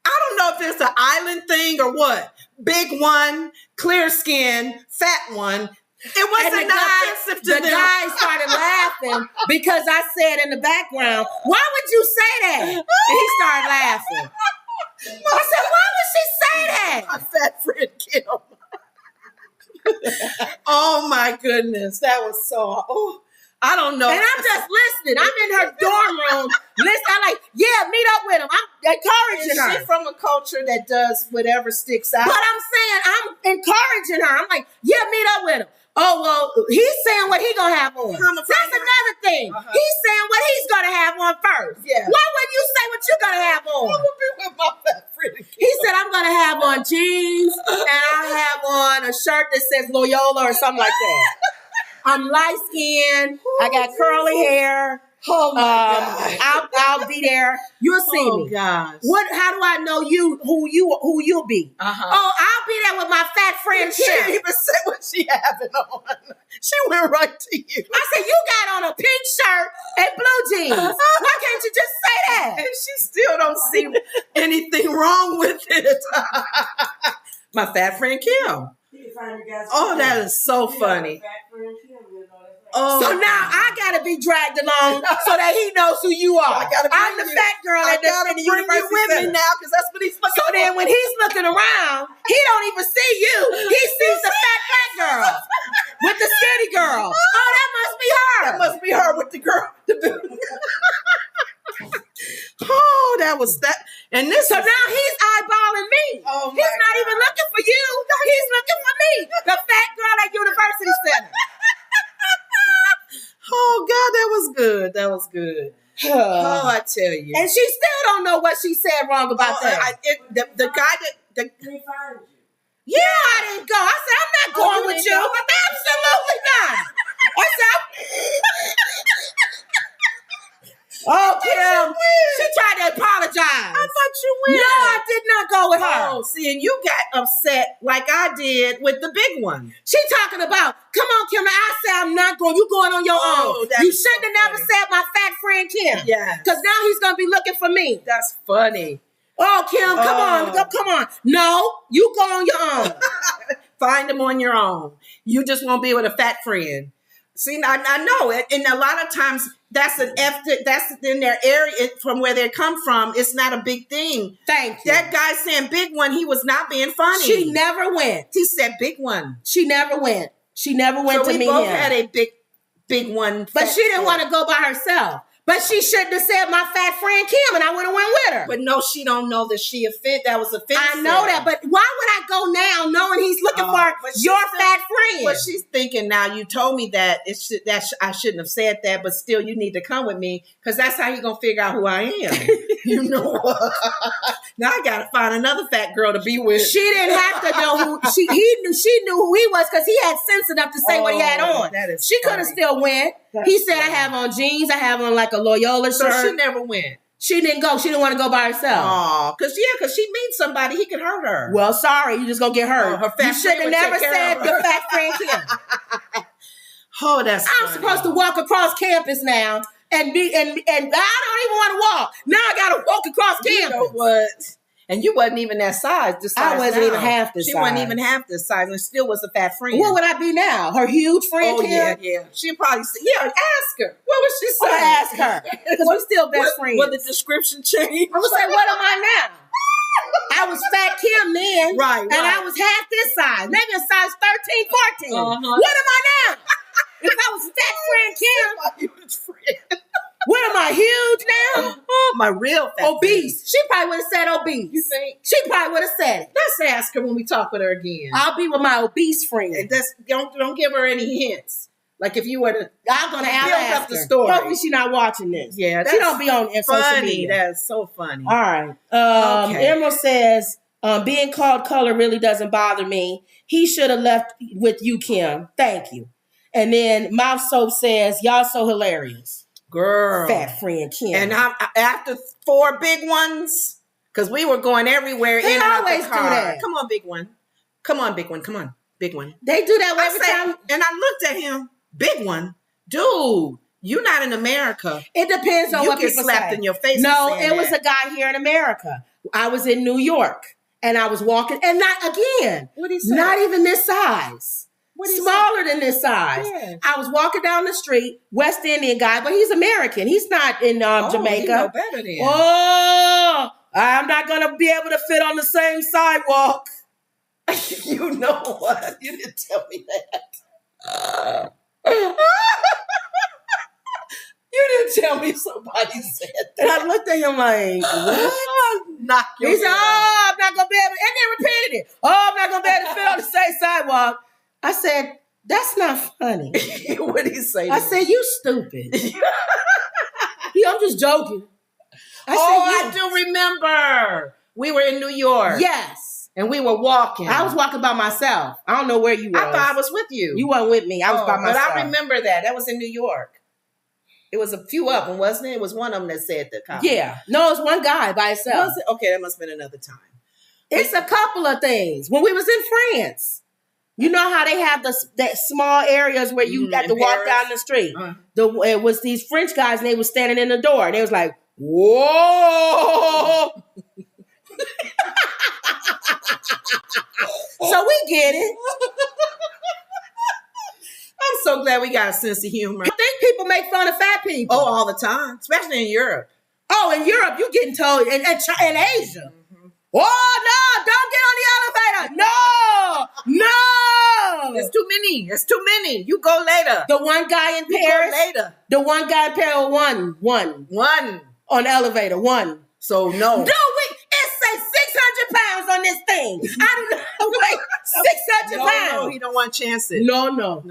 I don't know if it's an island thing or what. Big one, clear skin, fat one. It wasn't offensive to them. The guy started laughing because I said in the background, why would you say that? And he started laughing. I said, why would she say that? My fat friend Kim. Oh my goodness. That was so, I don't know. And I'm just listening. I'm in her dorm room. I'm like, yeah, meet up with him. I'm encouraging her. She's from a culture that does whatever sticks out. But I'm saying, I'm encouraging her. I'm like, yeah, meet up with him. Oh, well, he's saying what he gonna have on. That's another thing. He's saying what he's gonna have on first. Yeah. Why wouldn't you say what you're gonna have on? I would be with my fat friend. He said, I'm gonna have on jeans and I'll have on a shirt that says Loyola or something like that. I'm light skinned. I got curly hair. Oh my God. I'll be there. You'll see me. Oh gosh. How do I know who you'll be? Oh, I'll be there with my fat friend She Kim. didn't even say what she having on. She went right to you. I said, you got on a pink shirt and blue jeans. Why can't you just say that? And she still don't see anything wrong with it. My fat friend Kim. Oh, that is so funny. Oh, so now I gotta be dragged along so that he knows who you are. I'm the fat girl at the university with me now because that's what he's looking So then when he's looking around, he don't even see you. He sees the fat black girl with the skinny girl. Oh, that must be her. That must be her with the girl. Oh, that was that. And this. So now he's eyeballing me. Oh, he's not even looking for you. He's looking for me, the fat girl at University Center. Oh God, that was good. That was good. Oh, I tell you. And she still don't know what she said wrong about that. The guy that yeah, I didn't go. I said, I'm not going with you. Absolutely not. I said, oh, Kim, she tried to apologize. I thought you went. No, I did not go with her. Oh, see, and you got upset like I did with the big one. She talking about, come on, Kim. I said I'm not going. You going on your own. You shouldn't have never said my fat friend Kim. Yeah. Because now he's going to be looking for me. That's funny. Oh, Kim, come on. No, you go on your own. Find them on your own. You just won't be with a fat friend. See, I know it. And a lot of times that's in their area from where they come from. It's not a big thing. Thank you. That guy saying big one, he was not being funny. She never went. He said big one. She never went. She never went to me. We both him. had a big one. But she didn't want to go by herself. But she shouldn't have said my fat friend Kim, and I would have went with her. But no, she don't know that that was offensive. I know that, but why would I go now knowing he's looking for your fat friend? But she's thinking now, you told me that I shouldn't have said that, but still you need to come with me because that's how you're going to figure out who I am. You know what? Now I got to find another fat girl to be with. She didn't have to know who, she knew who he was because he had sense enough to say what he had on. She could have still went. He said, I have on jeans, I have on like a Loyola shirt. So she never went. She didn't go. She didn't want to go by herself. Oh, because she meets somebody, he could hurt her. Well, sorry, you just gonna get hurt. Her fat you should have never said your fat friend Kim. Oh, that's I'm funny. supposed to walk across campus now and I don't even want to walk. Now I gotta walk across campus. You know what? And you wasn't even that size. I wasn't even half the size. She wasn't even half the size and still was a fat friend. What would I be now? Her huge friend? Oh, Kim? yeah. She'd probably say, ask her. What was she saying? I'm ask her. Because we're still best friends. Will the description change? I'm going to say, what am I now? I was fat Kim then. Right. And I was half this size. Maybe a size 13, 14. What am I now? If I was fat friend Kim. My huge friend. What am I, huge now? Oh, my real fat obese. She probably would have said obese. You think? She probably would have said it. Let's ask her when we talk with her again. I'll be with my obese friend. And don't give her any hints. Like if you were to I'm gonna build up the story. Hopefully she's not watching this. Yeah, she don't be on social funny. media. That's so funny. All right. Okay. Emerald says, being called color really doesn't bother me. He should have left with you, Kim. Thank you. And then Mouth Soap says, y'all so hilarious. Girl. Fat friend Kim. And after 4 big ones, because we were going everywhere They in and out always the car. do that. Come on, big one. Come on, big one. Come on, big one. They do that every time. And I looked at him, big one. Dude, You're not in America. It depends on you what get people slapped say. in your face. No, it was a guy here in America. I was in New York and I was walking, and not again. What did he say? Not even this size. Smaller than this size. Yeah. I was walking down the street, West Indian guy, but he's American. He's not in Jamaica. You know better than. Oh, I'm not gonna be able to fit on the same sidewalk. You know what? You didn't tell me that. You didn't tell me somebody said that. And I looked at him like, what? Knock your He said, head oh, I'm not gonna be able to, and then repeated it. Oh, I'm not gonna be able to fit on the same sidewalk. I said, that's not funny. What did he say? I said, you stupid. I'm just joking. I do remember. We were in New York. Yes. And we were walking. I was walking by myself. I don't know where you were. I thought I was with you. You weren't with me. I was by myself. But I remember that. That was in New York. It was a few of them, wasn't it? It was one of them that said the comment. Yeah. No, it was one guy by himself. Was it? Okay, that must have been another time. It's a couple of things. When we was in France, you know how they have that small areas where you had to walk down the street. It was these French guys, and they were standing in the door, and they was like, whoa. So we get it. I'm so glad we got a sense of humor. I think people make fun of fat people. Oh, all the time, especially in Europe. Oh, in Europe, you getting told, and Asia. Oh, no, don't get on the elevator. No. There's too many. There's too many. You go later. The one guy in Paris. Go later. The one guy in Paris, one. On the elevator, one. So no. It says 600 pounds on this thing. I don't know. Wait, 600 pounds. No, he don't want chances. No.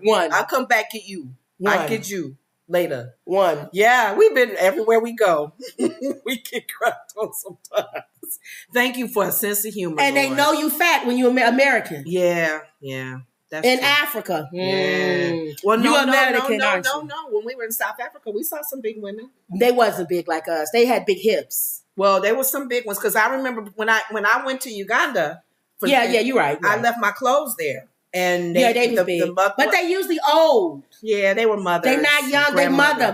One. I'll come back at you. I'll get you later. One. Yeah, we've been everywhere we go. We get cracked on sometimes. Thank you for a sense of humor. And they know you fat when you're American. Yeah. That's in true. Africa. Yeah. Well, you American, aren't you? No. When we were in South Africa, we saw some big women. They wasn't big like us. They had big hips. Well, there were some big ones because I remember when I went to Uganda. You're right. I left my clothes there, and they was big. But they usually old. Yeah, they were mothers. They're not young. They mother.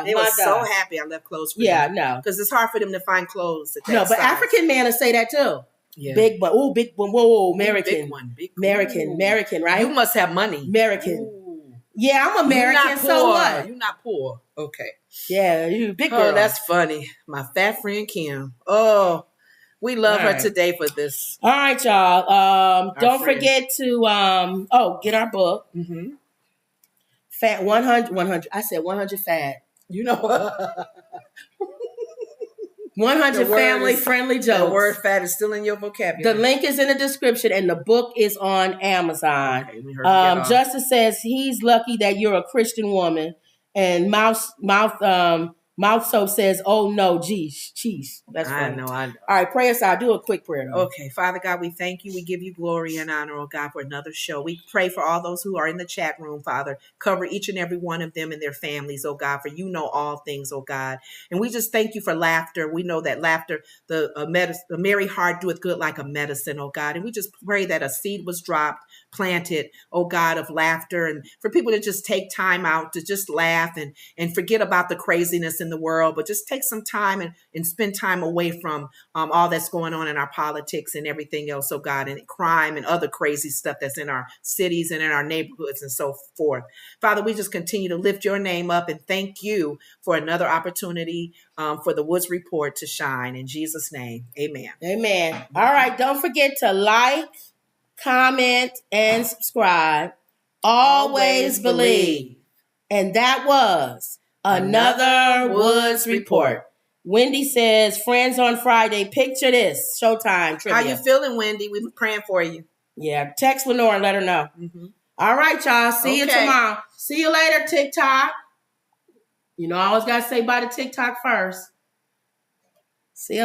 They were so happy I left clothes for them. Yeah, no, because it's hard for them to find clothes. At that no, but size. African men will say that too. Yeah. Big one. Oh, big one. Whoa, American. Big American, right? You must have money. American. Ooh. Yeah, I'm American. So what? You're not poor. Okay. Yeah, you big girl. Oh, that's funny. My fat friend Kim. Oh, we love her today for this. All right, y'all. Don't forget to get our book. Mm-hmm. Fat 100. I said 100 fat. You know what? 100 family-friendly jokes. The word fat is still in your vocabulary. The link is in the description, and the book is on Amazon. Okay, Justice says he's lucky that you're a Christian woman, and Mouth Soap says, "Oh no, geez." That's funny. I know. All right, pray us out. Do a quick prayer, though. Okay, Father God, we thank you. We give you glory and honor, oh God, for another show. We pray for all those who are in the chat room, Father. Cover each and every one of them and their families, oh God, for you know all things, oh God. And we just thank you for laughter. We know that laughter, the merry heart doeth good like a medicine, oh God. And we just pray that a seed was dropped, planted, oh God, of laughter, and for people to just take time out to just laugh and forget about the craziness in the world, but just take some time and spend time away from all that's going on in our politics and everything else, oh God, and crime and other crazy stuff that's in our cities and in our neighborhoods and so forth. Father, we just continue to lift your name up and thank you for another opportunity for the Woods Report to shine. In Jesus' name, amen. Amen. All right, don't forget to like, comment, and subscribe. Always believe. And that was another Woods Report. Wendy says, friends on Friday, picture this. Showtime trivia. How you feeling, Wendy? We've been praying for you. Yeah, text Lenore and let her know. Mm-hmm. All right, y'all. See you tomorrow. See you later, TikTok. You know, I always got to say bye to TikTok first. See you later.